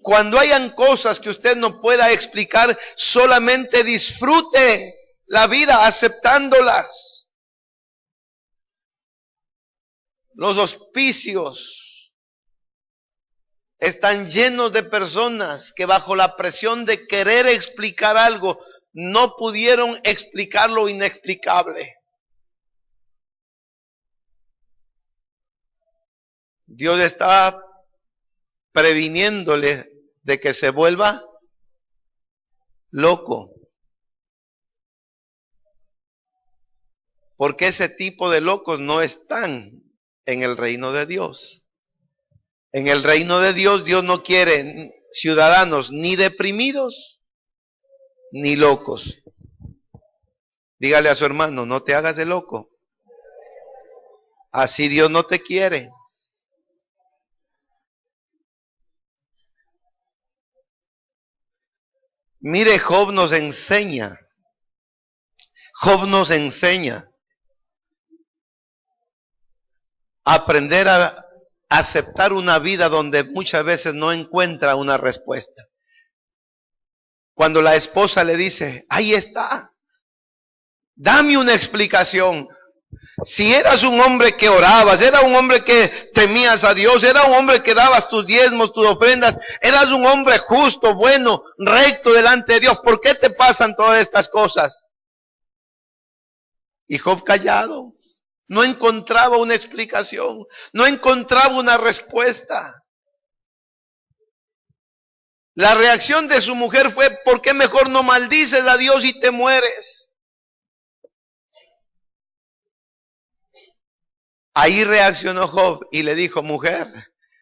Cuando hayan cosas que usted no pueda explicar, solamente disfrute la vida aceptándolas. Los hospicios están llenos de personas que bajo la presión de querer explicar algo, no pudieron explicar lo inexplicable. Dios está previniéndole de que se vuelva loco. Porque ese tipo de locos no están en el reino de Dios. En el reino de Dios, Dios no quiere ciudadanos ni deprimidos ni locos. Dígale a su hermano, no te hagas de loco. Así Dios no te quiere. Mire, Job nos enseña a aprender a aceptar una vida donde muchas veces no encuentra una respuesta. Cuando la esposa le dice, ahí está, dame una explicación. Si eras un hombre que orabas, era un hombre que temías a Dios, era un hombre que dabas tus diezmos, tus ofrendas, eras un hombre justo, bueno, recto delante de Dios, ¿por qué te pasan todas estas cosas? Y Job callado, no encontraba una explicación, no encontraba una respuesta. La reacción de su mujer fue, ¿por qué mejor no maldices a Dios y te mueres? Ahí reaccionó Job y le dijo, mujer,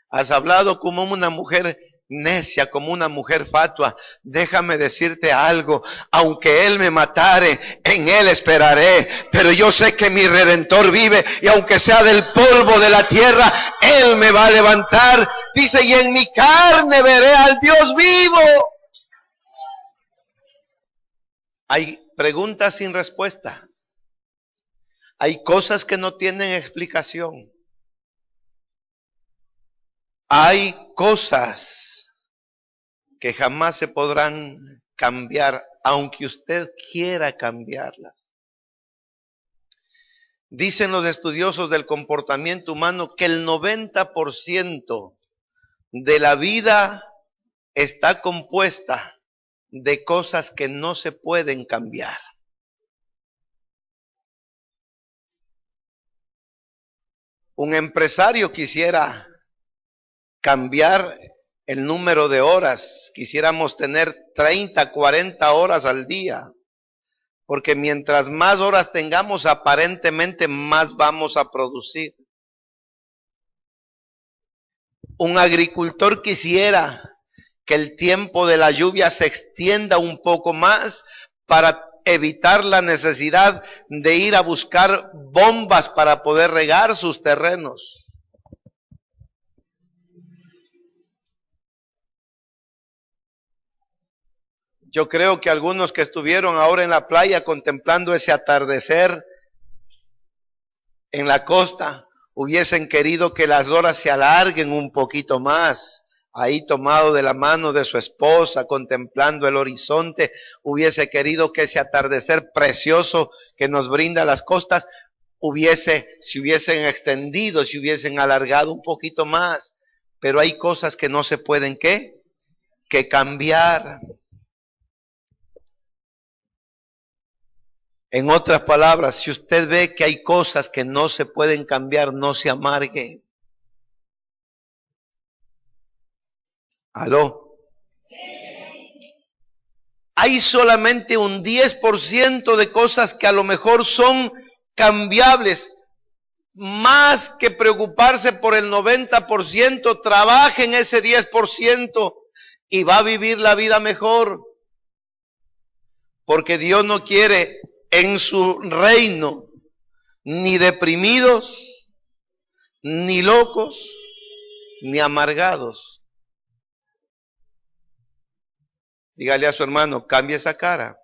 has hablado como una mujer necia, como una mujer fatua. Déjame decirte algo, aunque él me matare, en él esperaré, pero yo sé que mi Redentor vive, y aunque sea del polvo de la tierra, él me va a levantar. Dice, y en mi carne veré al Dios vivo. Hay preguntas sin respuesta. Hay cosas que no tienen explicación. Hay cosas que jamás se podrán cambiar, aunque usted quiera cambiarlas. Dicen los estudiosos del comportamiento humano que el 90% de la vida está compuesta de cosas que no se pueden cambiar. Un empresario quisiera cambiar el número de horas, quisiéramos tener 30, 40 horas al día, porque mientras más horas tengamos, aparentemente más vamos a producir. Un agricultor quisiera que el tiempo de la lluvia se extienda un poco más para evitar la necesidad de ir a buscar bombas para poder regar sus terrenos. Yo creo que algunos que estuvieron ahora en la playa contemplando ese atardecer en la costa, hubiesen querido que las horas se alarguen un poquito más. Ahí tomado de la mano de su esposa, contemplando el horizonte, hubiese querido que ese atardecer precioso que nos brinda las costas, se hubiesen extendido, se hubiesen alargado un poquito más. Pero hay cosas que no se pueden, ¿qué? Que cambiar. En otras palabras, si usted ve que hay cosas que no se pueden cambiar, no se amargue. ¿Aló? Hay solamente un 10% de cosas que a lo mejor son cambiables. Más que preocuparse por el 90%, trabaje en ese 10% y va a vivir la vida mejor. Porque Dios no quiere en su reino ni deprimidos, ni locos, ni amargados. Dígale a su hermano, cambie esa cara.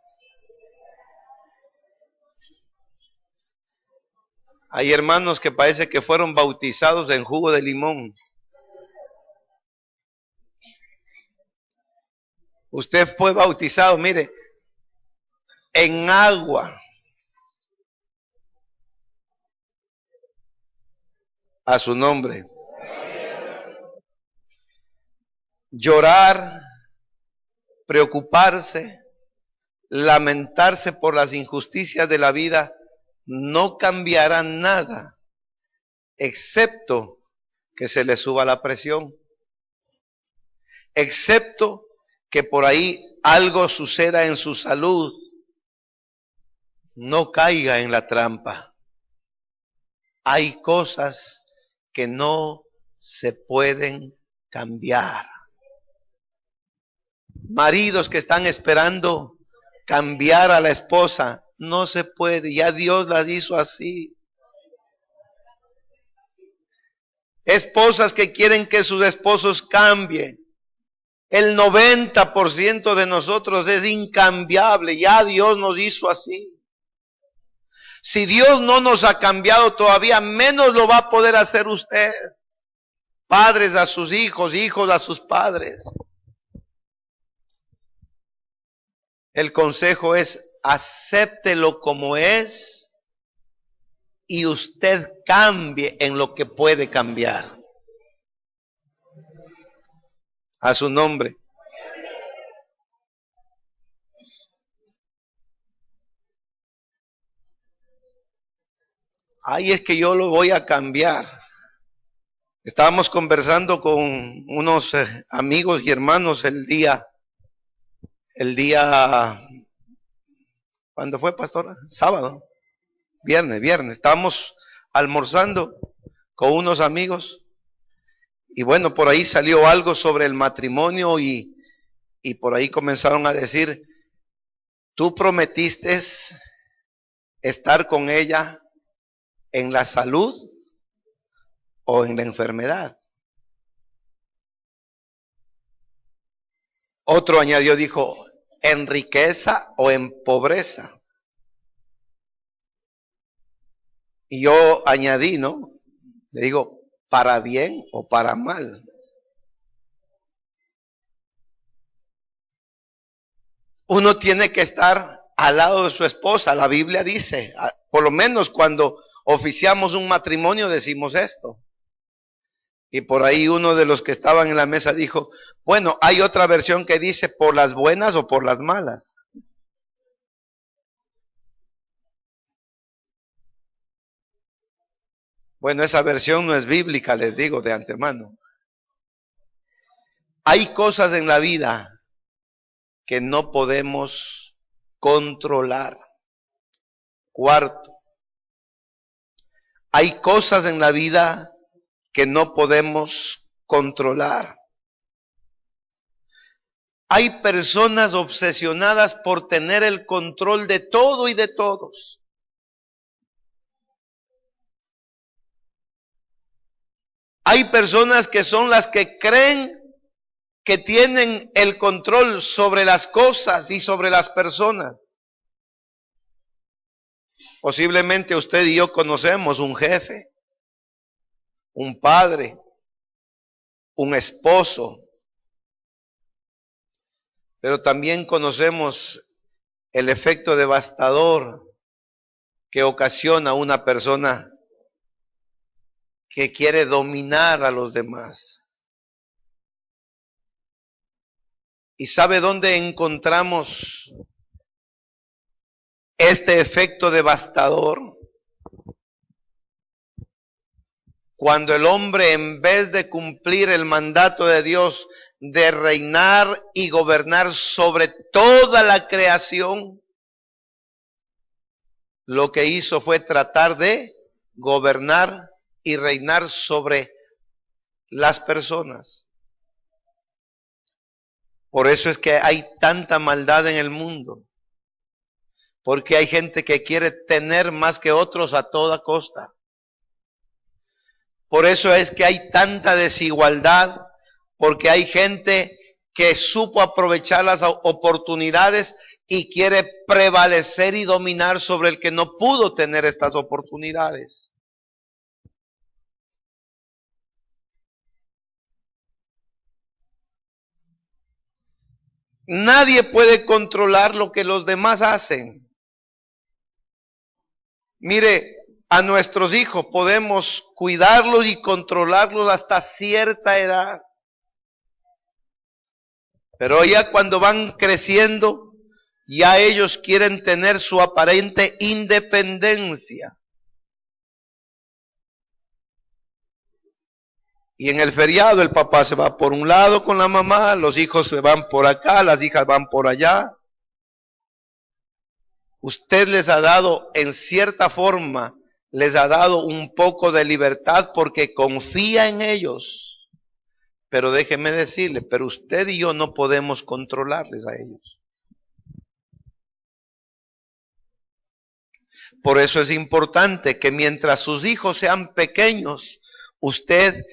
Hay hermanos que parece que fueron bautizados en jugo de limón. Usted fue bautizado, mire, en agua. A su nombre. Llorar, preocuparse, lamentarse por las injusticias de la vida no cambiará nada, excepto que se le suba la presión, excepto que por ahí algo suceda en su salud. No caiga en la trampa. Hay cosas que no se pueden cambiar. Maridos que están esperando cambiar a la esposa, no se puede, ya Dios las hizo así. Esposas que quieren que sus esposos cambien. El 90% de nosotros es incambiable, ya Dios nos hizo así. Si Dios no nos ha cambiado todavía, menos lo va a poder hacer usted. Padres a sus hijos, hijos a sus padres. El consejo es, acéptelo como es y usted cambie en lo que puede cambiar. A su nombre. Ay, es que yo lo voy a cambiar. Estábamos conversando con unos amigos y hermanos el día, ¿cuándo fue, pastora? Sábado, viernes. Estábamos almorzando con unos amigos y bueno, por ahí salió algo sobre el matrimonio y por ahí comenzaron a decir, tú prometiste estar con ella en la salud o en la enfermedad. Otro añadió, dijo, en riqueza o en pobreza. Y yo añadí, ¿no? Le digo, para bien o para mal. Uno tiene que estar al lado de su esposa. La Biblia dice, por lo menos cuando oficiamos un matrimonio decimos esto. Y por ahí uno de los que estaban en la mesa dijo, bueno, hay otra versión que dice por las buenas o por las malas. Bueno, esa versión no es bíblica, les digo de antemano. Hay cosas en la vida que no podemos controlar. Cuarto, hay cosas en la vida que no podemos controlar. Hay personas obsesionadas por tener el control de todo y de todos. Hay personas que son las que creen que tienen el control sobre las cosas y sobre las personas. Posiblemente usted y yo conocemos un jefe, un padre, un esposo, pero también conocemos el efecto devastador que ocasiona una persona que quiere dominar a los demás. ¿Y sabe dónde encontramos este efecto devastador. Cuando el hombre, en vez de cumplir el mandato de Dios de reinar y gobernar sobre toda la creación, lo que hizo fue tratar de gobernar y reinar sobre las personas. Por eso es que hay tanta maldad en el mundo. Porque hay gente que quiere tener más que otros a toda costa. Por eso es que hay tanta desigualdad, porque hay gente que supo aprovechar las oportunidades y quiere prevalecer y dominar sobre el que no pudo tener estas oportunidades. Nadie puede controlar lo que los demás hacen. Mire, a nuestros hijos podemos cuidarlos y controlarlos hasta cierta edad. Pero ya cuando van creciendo, ya ellos quieren tener su aparente independencia. Y en el feriado el papá se va por un lado con la mamá, los hijos se van por acá, las hijas van por allá. Usted les ha dado, en cierta forma, les ha dado un poco de libertad porque confía en ellos. Pero déjeme decirle, pero usted y yo no podemos controlarles a ellos. Por eso es importante que mientras sus hijos sean pequeños, usted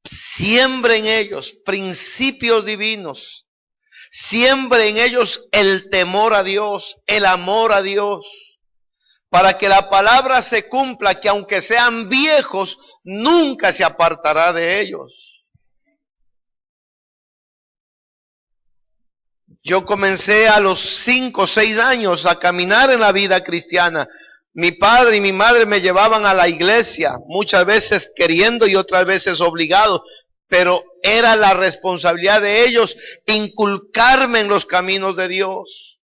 siembre en ellos principios divinos, siembre en ellos el temor a Dios, el amor a Dios, para que la palabra se cumpla, que aunque sean viejos, nunca se apartará de ellos. Yo comencé a los 5 o 6 años a caminar en la vida cristiana. Mi padre y mi madre me llevaban a la iglesia, muchas veces queriendo y otras veces obligado, pero era la responsabilidad de ellos inculcarme en los caminos de Dios.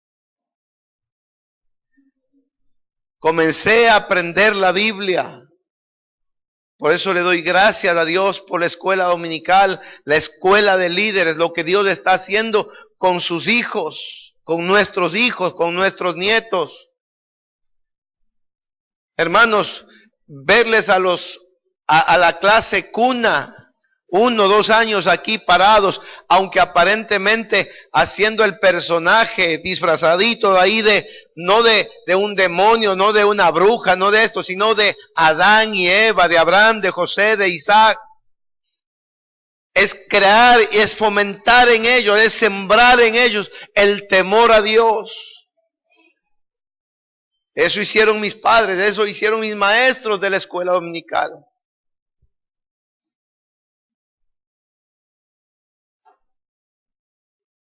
Comencé a aprender la Biblia. Por eso le doy gracias a Dios por la escuela dominical, la escuela de líderes, lo que Dios está haciendo con sus hijos, con nuestros nietos. Hermanos, verles a la clase cuna, 1 o 2 años aquí parados, aunque aparentemente haciendo el personaje disfrazadito ahí no de un demonio, no de una bruja, no de esto, sino de Adán y Eva, de Abraham, de José, de Isaac. Es crear, es fomentar en ellos, es sembrar en ellos el temor a Dios. Eso hicieron mis padres, eso hicieron mis maestros de la escuela dominical.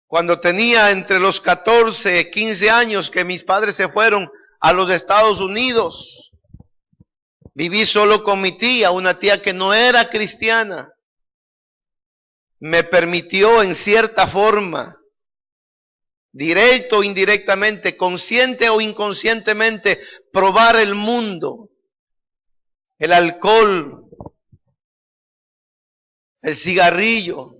Cuando tenía entre los 14, 15 años que mis padres se fueron a los Estados Unidos, viví solo con mi tía, una tía que no era cristiana. Me permitió en cierta forma, directo o indirectamente, consciente o inconscientemente, probar el mundo, el alcohol, el cigarrillo.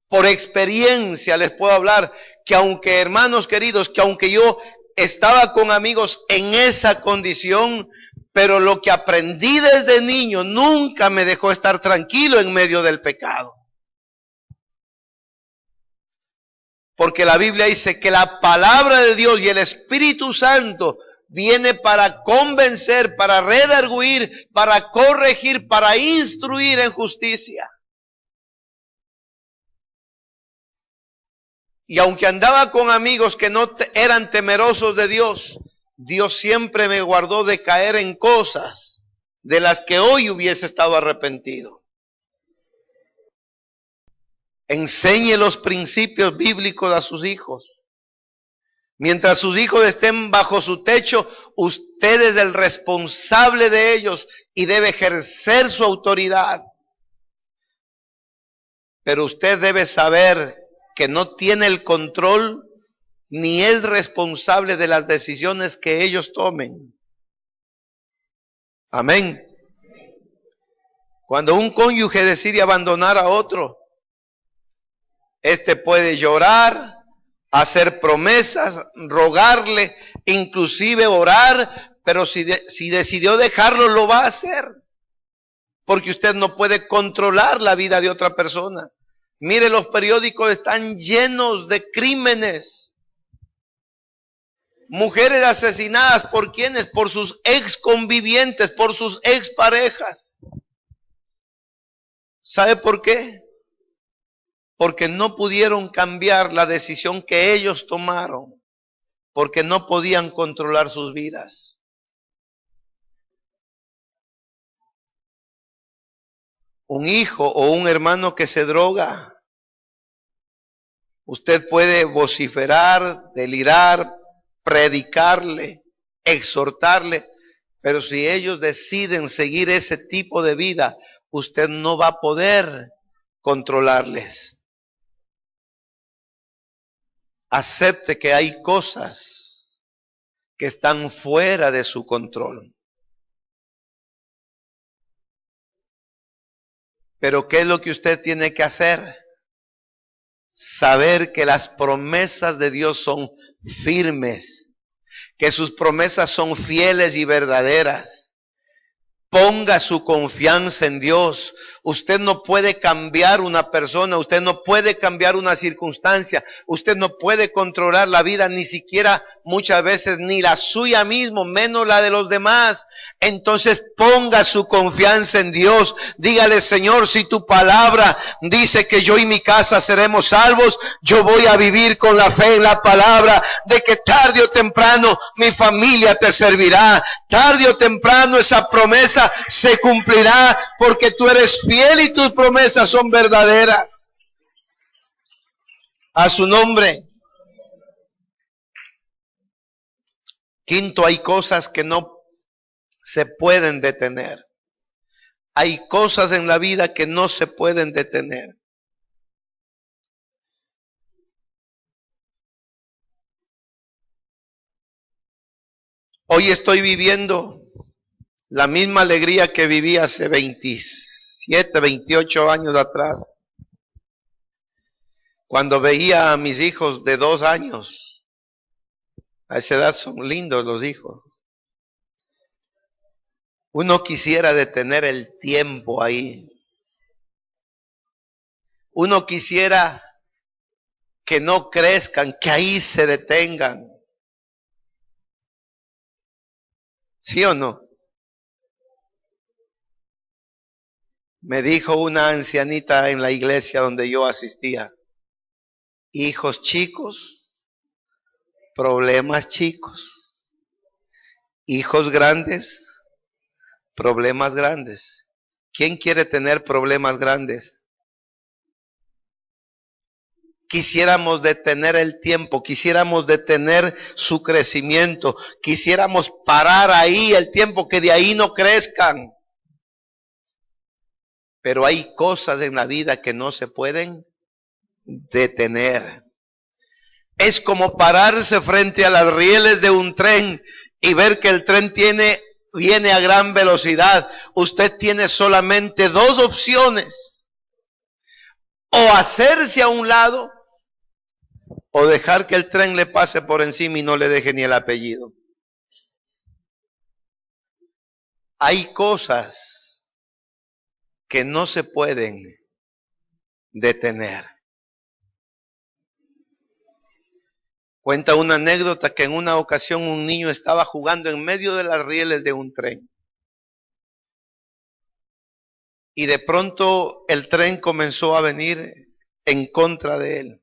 Por experiencia les puedo hablar que aunque, hermanos queridos, que aunque yo estaba con amigos en esa condición, pero lo que aprendí desde niño nunca me dejó estar tranquilo en medio del pecado. Porque la Biblia dice que la palabra de Dios y el Espíritu Santo viene para convencer, para redarguir, para corregir, para instruir en justicia. Y aunque andaba con amigos que no eran temerosos de Dios, Dios siempre me guardó de caer en cosas de las que hoy hubiese estado arrepentido. Enseñe los principios bíblicos a sus hijos. Mientras sus hijos estén bajo su techo, usted es el responsable de ellos y debe ejercer su autoridad. Pero usted debe saber que no tiene el control ni es responsable de las decisiones que ellos tomen. Amén. Cuando un cónyuge decide abandonar a otro, este puede llorar, hacer promesas, rogarle, inclusive orar, pero si decidió dejarlo, lo va a hacer. Porque usted no puede controlar la vida de otra persona. Mire, los periódicos están llenos de crímenes. Mujeres asesinadas, ¿por quiénes? Por sus ex convivientes, por sus ex parejas. ¿Sabe por qué? Porque no pudieron cambiar la decisión que ellos tomaron, porque no podían controlar sus vidas. Un hijo o un hermano que se droga, usted puede vociferar, delirar, predicarle, exhortarle, pero si ellos deciden seguir ese tipo de vida, usted no va a poder controlarles. Acepte que hay cosas que están fuera de su control. Pero ¿qué es lo que usted tiene que hacer? Saber que las promesas de Dios son firmes, que sus promesas son fieles y verdaderas. Ponga su confianza en Dios. Usted no puede cambiar una persona, usted no puede cambiar una circunstancia, usted no puede controlar la vida, ni siquiera muchas veces ni la suya mismo, menos la de los demás. Entonces ponga su confianza en Dios. Dígale: Señor, si tu palabra dice que yo y mi casa seremos salvos, yo voy a vivir con la fe en la palabra de que tarde o temprano mi familia te servirá. Tarde o temprano esa promesa se cumplirá, porque tú eres fiel y tus promesas son verdaderas. A su nombre. Quinto, hay cosas que no se pueden detener. Hay cosas en la vida que no se pueden detener. Hoy estoy viviendo la misma alegría que viví hace 27, 28 años atrás, cuando veía a mis hijos de 2 años. A esa edad son lindos los hijos. Uno quisiera detener el tiempo ahí. Uno quisiera que no crezcan, que ahí se detengan. ¿Sí o no? Me dijo una ancianita en la iglesia donde yo asistía: hijos chicos, problemas chicos. Hijos grandes, problemas grandes. ¿Quién quiere tener problemas grandes? Quisiéramos detener el tiempo, quisiéramos detener su crecimiento, quisiéramos parar ahí el tiempo, que de ahí no crezcan. Pero hay cosas en la vida que no se pueden detener. Es como pararse frente a las rieles de un tren y ver que el tren viene a gran velocidad. Usted tiene solamente 2 opciones: o hacerse a un lado, o dejar que el tren le pase por encima y no le deje ni el apellido. Hay cosas que no se pueden detener. Cuenta una anécdota que en una ocasión un niño estaba jugando en medio de las rieles de un tren. Y de pronto el tren comenzó a venir en contra de él.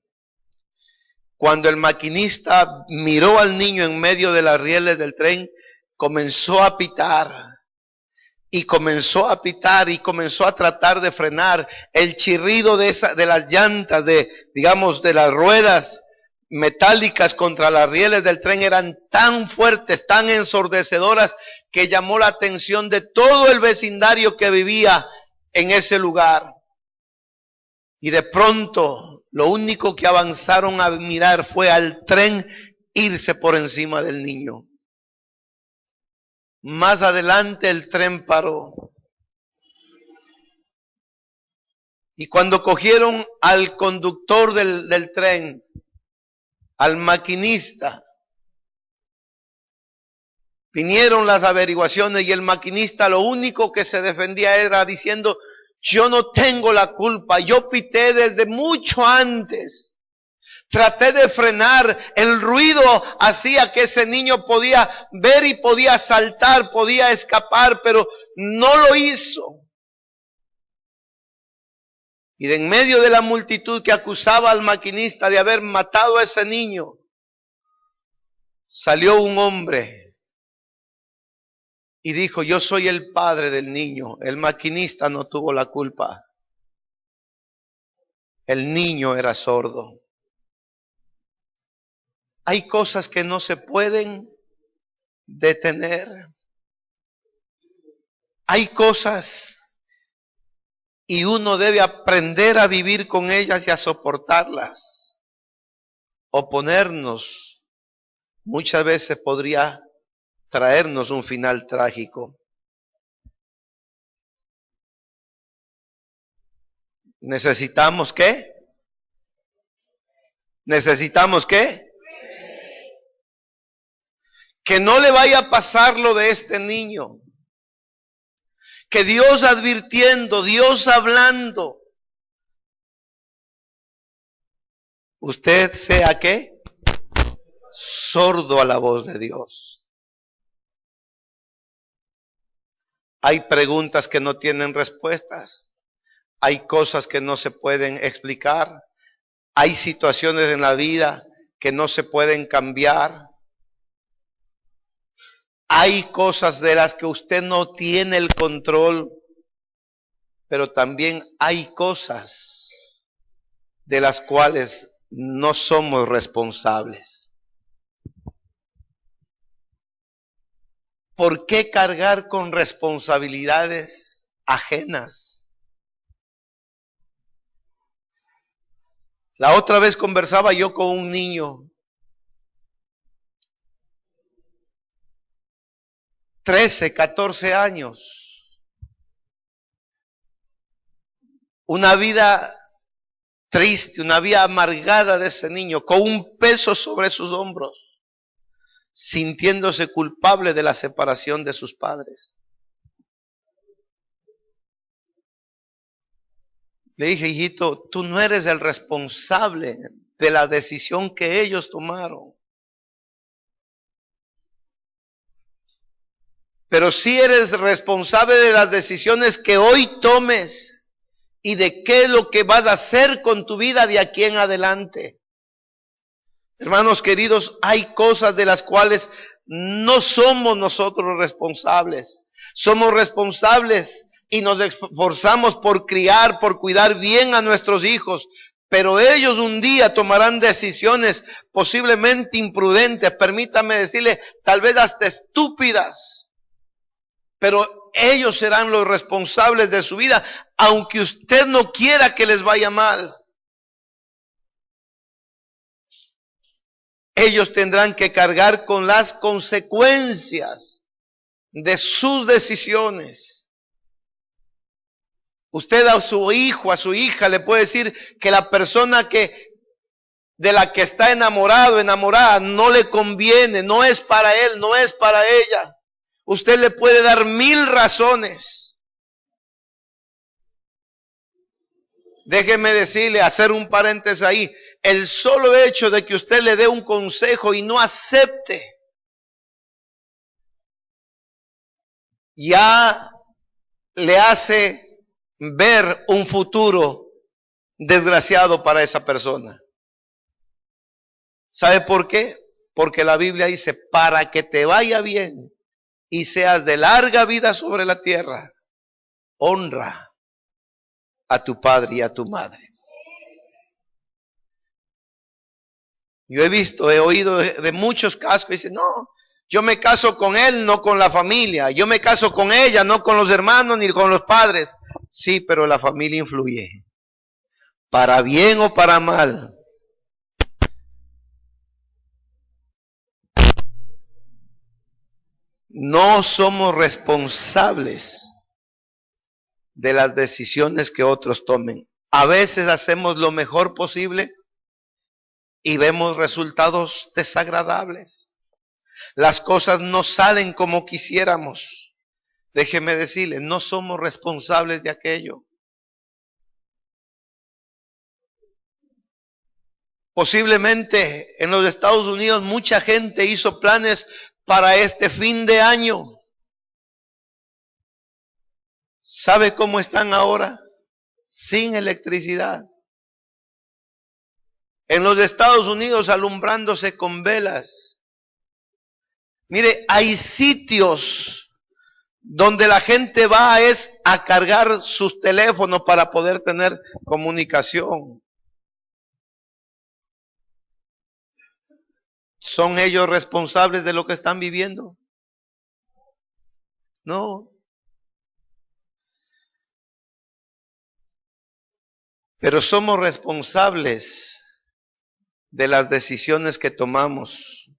Cuando el maquinista miró al niño en medio de las rieles del tren, comenzó a pitar. Y comenzó a pitar y comenzó a tratar de frenar. El chirrido de las llantas, de las ruedas metálicas contra las rieles del tren eran tan fuertes, tan ensordecedoras, que llamó la atención de todo el vecindario que vivía en ese lugar. Y de pronto, lo único que avanzaron a mirar fue al tren irse por encima del niño. Más adelante el tren paró. Y cuando cogieron al conductor del tren, al maquinista, vinieron las averiguaciones y el maquinista lo único que se defendía era diciendo: yo no tengo la culpa, yo pité desde mucho antes. Traté de frenar, el ruido hacía que ese niño podía ver y podía saltar, podía escapar, pero no lo hizo. Y de en medio de la multitud que acusaba al maquinista de haber matado a ese niño, salió un hombre y dijo: yo soy el padre del niño, el maquinista no tuvo la culpa. El niño era sordo. Hay cosas que no se pueden detener. Hay cosas y uno debe aprender a vivir con ellas y a soportarlas. Oponernos muchas veces podría traernos un final trágico. ¿Necesitamos qué? ¿Necesitamos qué? Que no le vaya a pasar lo de este niño. Que Dios advirtiendo, Dios hablando, usted sea ¿qué? Sordo a la voz de Dios. Hay preguntas que no tienen respuestas. Hay cosas que no se pueden explicar. Hay situaciones en la vida que no se pueden cambiar. Hay cosas de las que usted no tiene el control, pero también hay cosas de las cuales no somos responsables. ¿Por qué cargar con responsabilidades ajenas? La otra vez conversaba yo con un niño, 13, 14 años. Una vida triste, una vida amargada de ese niño, con un peso sobre sus hombros, sintiéndose culpable de la separación de sus padres. Le dije: hijito, tú no eres el responsable de la decisión que ellos tomaron. Pero sí eres responsable de las decisiones que hoy tomes y de qué es lo que vas a hacer con tu vida de aquí en adelante. Hermanos queridos, hay cosas de las cuales no somos nosotros responsables. Somos responsables y nos esforzamos por criar, por cuidar bien a nuestros hijos. Pero ellos un día tomarán decisiones posiblemente imprudentes, permítame decirle, tal vez hasta estúpidas. Pero ellos serán los responsables de su vida, aunque usted no quiera que les vaya mal. Ellos tendrán que cargar con las consecuencias de sus decisiones. Usted a su hijo, a su hija le puede decir que la persona de la que está enamorado, enamorada, no le conviene, no es para él, no es para ella. Usted le puede dar 1000 razones. Déjeme decirle, hacer un paréntesis ahí. El solo hecho de que usted le dé un consejo y no acepte, ya le hace ver un futuro desgraciado para esa persona. ¿Sabe por qué? Porque la Biblia dice, para que te vaya bien y seas de larga vida sobre la tierra, honra a tu padre y a tu madre. Yo he oído de muchos casos que dicen, no, yo me caso con él, no con la familia. Yo me caso con ella, no con los hermanos ni con los padres. Sí, pero la familia influye. para bien o para mal, no somos responsables de las decisiones que otros tomen. A veces hacemos lo mejor posible y vemos resultados desagradables. Las cosas no salen como quisiéramos. Déjeme decirle, no somos responsables de aquello. Posiblemente en los Estados Unidos mucha gente hizo planes para este fin de año. ¿Sabe cómo están ahora? Sin electricidad. En los Estados Unidos alumbrándose con velas. Mire, hay sitios donde la gente va a cargar sus teléfonos para poder tener comunicación. ¿Son ellos responsables de lo que están viviendo? No. Pero somos responsables de las decisiones que tomamos,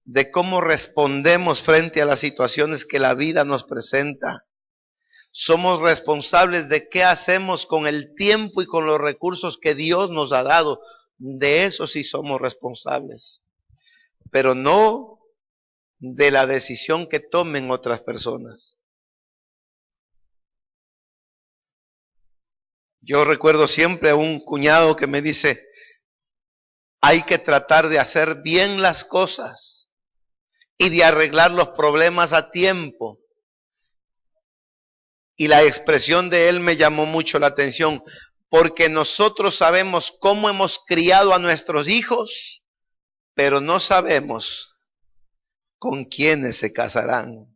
de cómo respondemos frente a las situaciones que la vida nos presenta. Somos responsables de qué hacemos con el tiempo y con los recursos que Dios nos ha dado. De eso sí somos responsables. Pero no de la decisión que tomen otras personas. Yo recuerdo siempre a un cuñado que me dice, hay que tratar de hacer bien las cosas y de arreglar los problemas a tiempo. Y la expresión de él me llamó mucho la atención, porque nosotros sabemos cómo hemos criado a nuestros hijos, pero no sabemos con quiénes se casarán.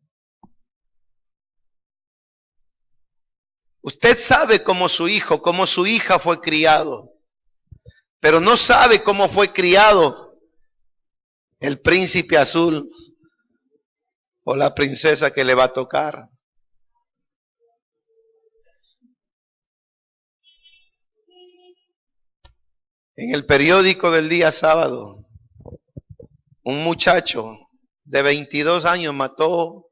Usted sabe cómo su hijo, cómo su hija fue criado, pero no sabe cómo fue criado el príncipe azul o la princesa que le va a tocar. En el periódico del día sábado, un muchacho de 22 años mató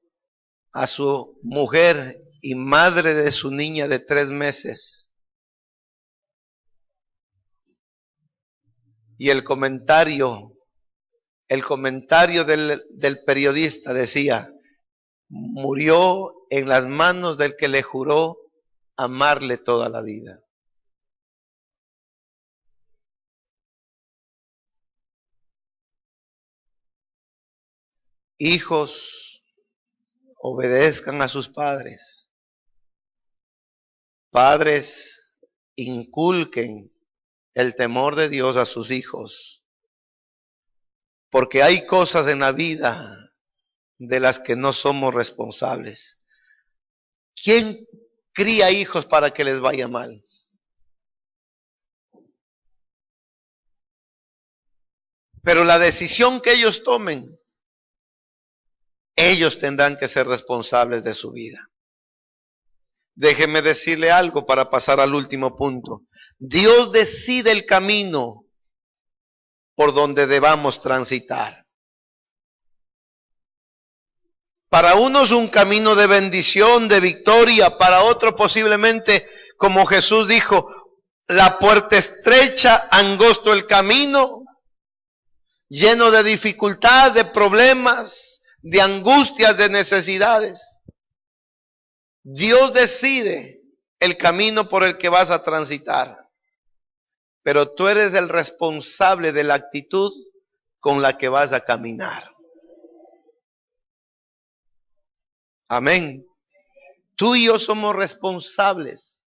a su mujer y madre de su niña de 3 meses. Y el comentario del periodista decía, murió en las manos del que le juró amarle toda la vida. Hijos, obedezcan a sus padres. Padres, inculquen el temor de Dios a sus hijos. Porque hay cosas en la vida de las que no somos responsables. ¿Quién cría hijos para que les vaya mal? Pero la decisión que ellos tomen, ellos tendrán que ser responsables de su vida. Déjeme decirle algo para pasar al último punto. Dios decide el camino por donde debamos transitar. Para unos un camino de bendición, de victoria, para otros posiblemente, como Jesús dijo, la puerta estrecha, angosto el camino, lleno de dificultad, de problemas, de angustias, de necesidades. Dios decide el camino por el que vas a transitar, pero tú eres el responsable de la actitud con la que vas a caminar. Amén. Tú y yo somos responsables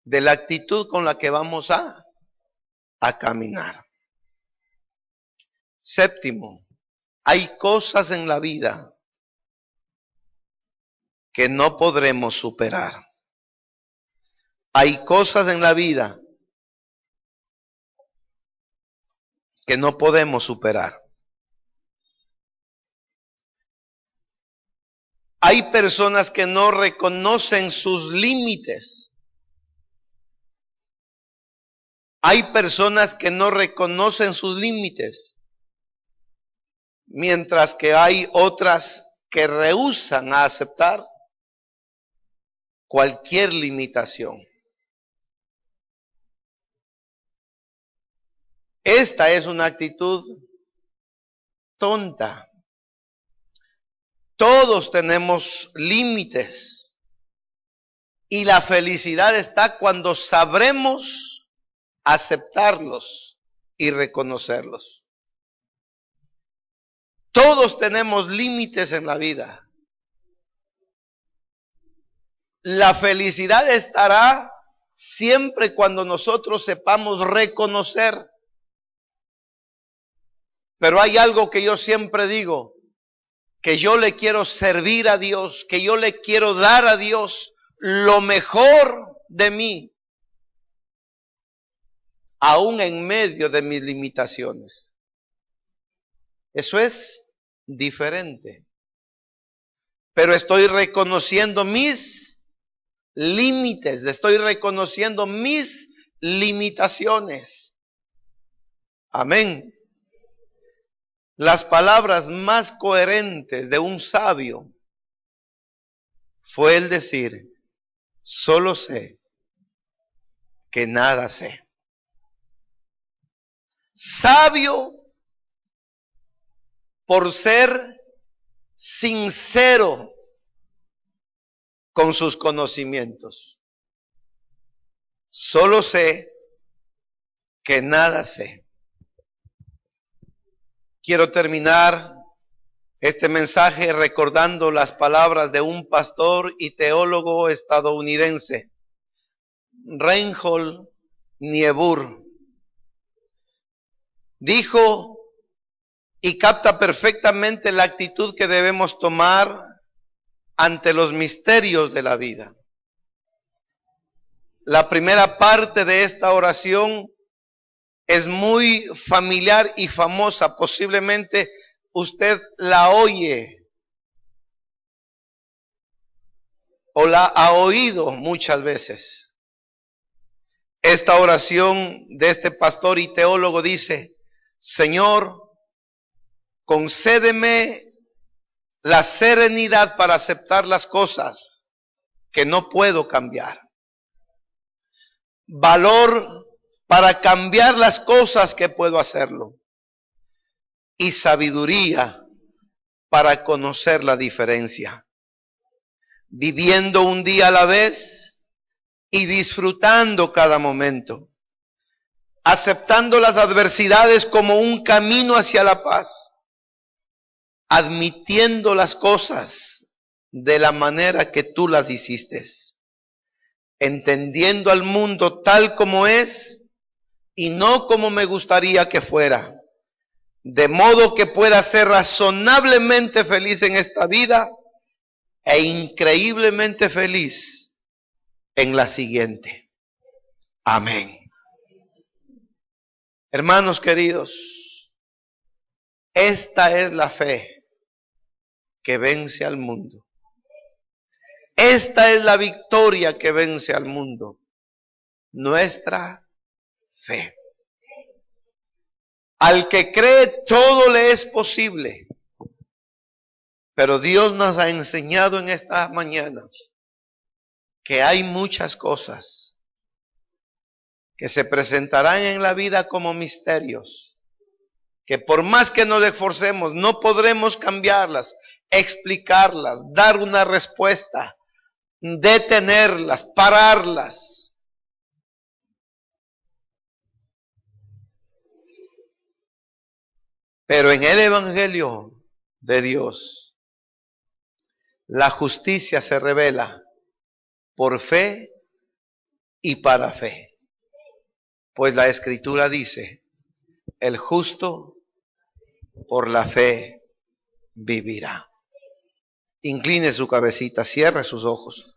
de la actitud con la que vamos a caminar. Séptimo, hay cosas en la vida que no podremos superar. Hay cosas en la vida que no podemos superar. Hay personas que no reconocen sus límites. Hay personas que no reconocen sus límites, mientras que hay otras que rehúsan a aceptar cualquier limitación. Esta es una actitud tonta. Todos tenemos límites y la felicidad está cuando sabremos aceptarlos y reconocerlos. Todos tenemos límites en la vida. La felicidad estará siempre cuando nosotros sepamos reconocer. Pero hay algo que yo siempre digo, que yo le quiero servir a Dios, que yo le quiero dar a Dios lo mejor de mí, aún en medio de mis limitaciones. Eso es diferente. Pero estoy reconociendo mis límites, estoy reconociendo mis limitaciones. Amén. Las palabras más coherentes de un sabio fue el decir, solo sé que nada sé. Sabio por ser sincero con sus conocimientos. Solo sé que nada sé. Quiero terminar este mensaje recordando las palabras de un pastor y teólogo estadounidense, Reinhold Niebuhr. Dijo, y capta perfectamente la actitud que debemos tomar ante los misterios de la vida. La primera parte de esta oración es muy familiar y famosa, posiblemente usted la oye o la ha oído muchas veces. Esta oración de este pastor y teólogo dice, Señor, concédeme la serenidad para aceptar las cosas que no puedo cambiar. Valor para cambiar las cosas que puedo hacerlo. Y sabiduría para conocer la diferencia. Viviendo un día a la vez y disfrutando cada momento. Aceptando las adversidades como un camino hacia la paz. Admitiendo las cosas de la manera que tú las hiciste. Entendiendo al mundo tal como es y no como me gustaría que fuera, de modo que pueda ser razonablemente feliz en esta vida e increíblemente feliz en la siguiente. Amén. Hermanos queridos, esta es la fe que vence al mundo. Esta es la victoria que vence al mundo. Nuestra fe. Al que cree todo le es posible. Pero Dios nos ha enseñado en esta mañana que hay muchas cosas que se presentarán en la vida como misterios, que por más que nos esforcemos no podremos cambiarlas, explicarlas, dar una respuesta, detenerlas, pararlas. Pero en el Evangelio de Dios, la justicia se revela por fe y para fe. Pues la Escritura dice, el justo por la fe vivirá. Incline su cabecita, cierre sus ojos.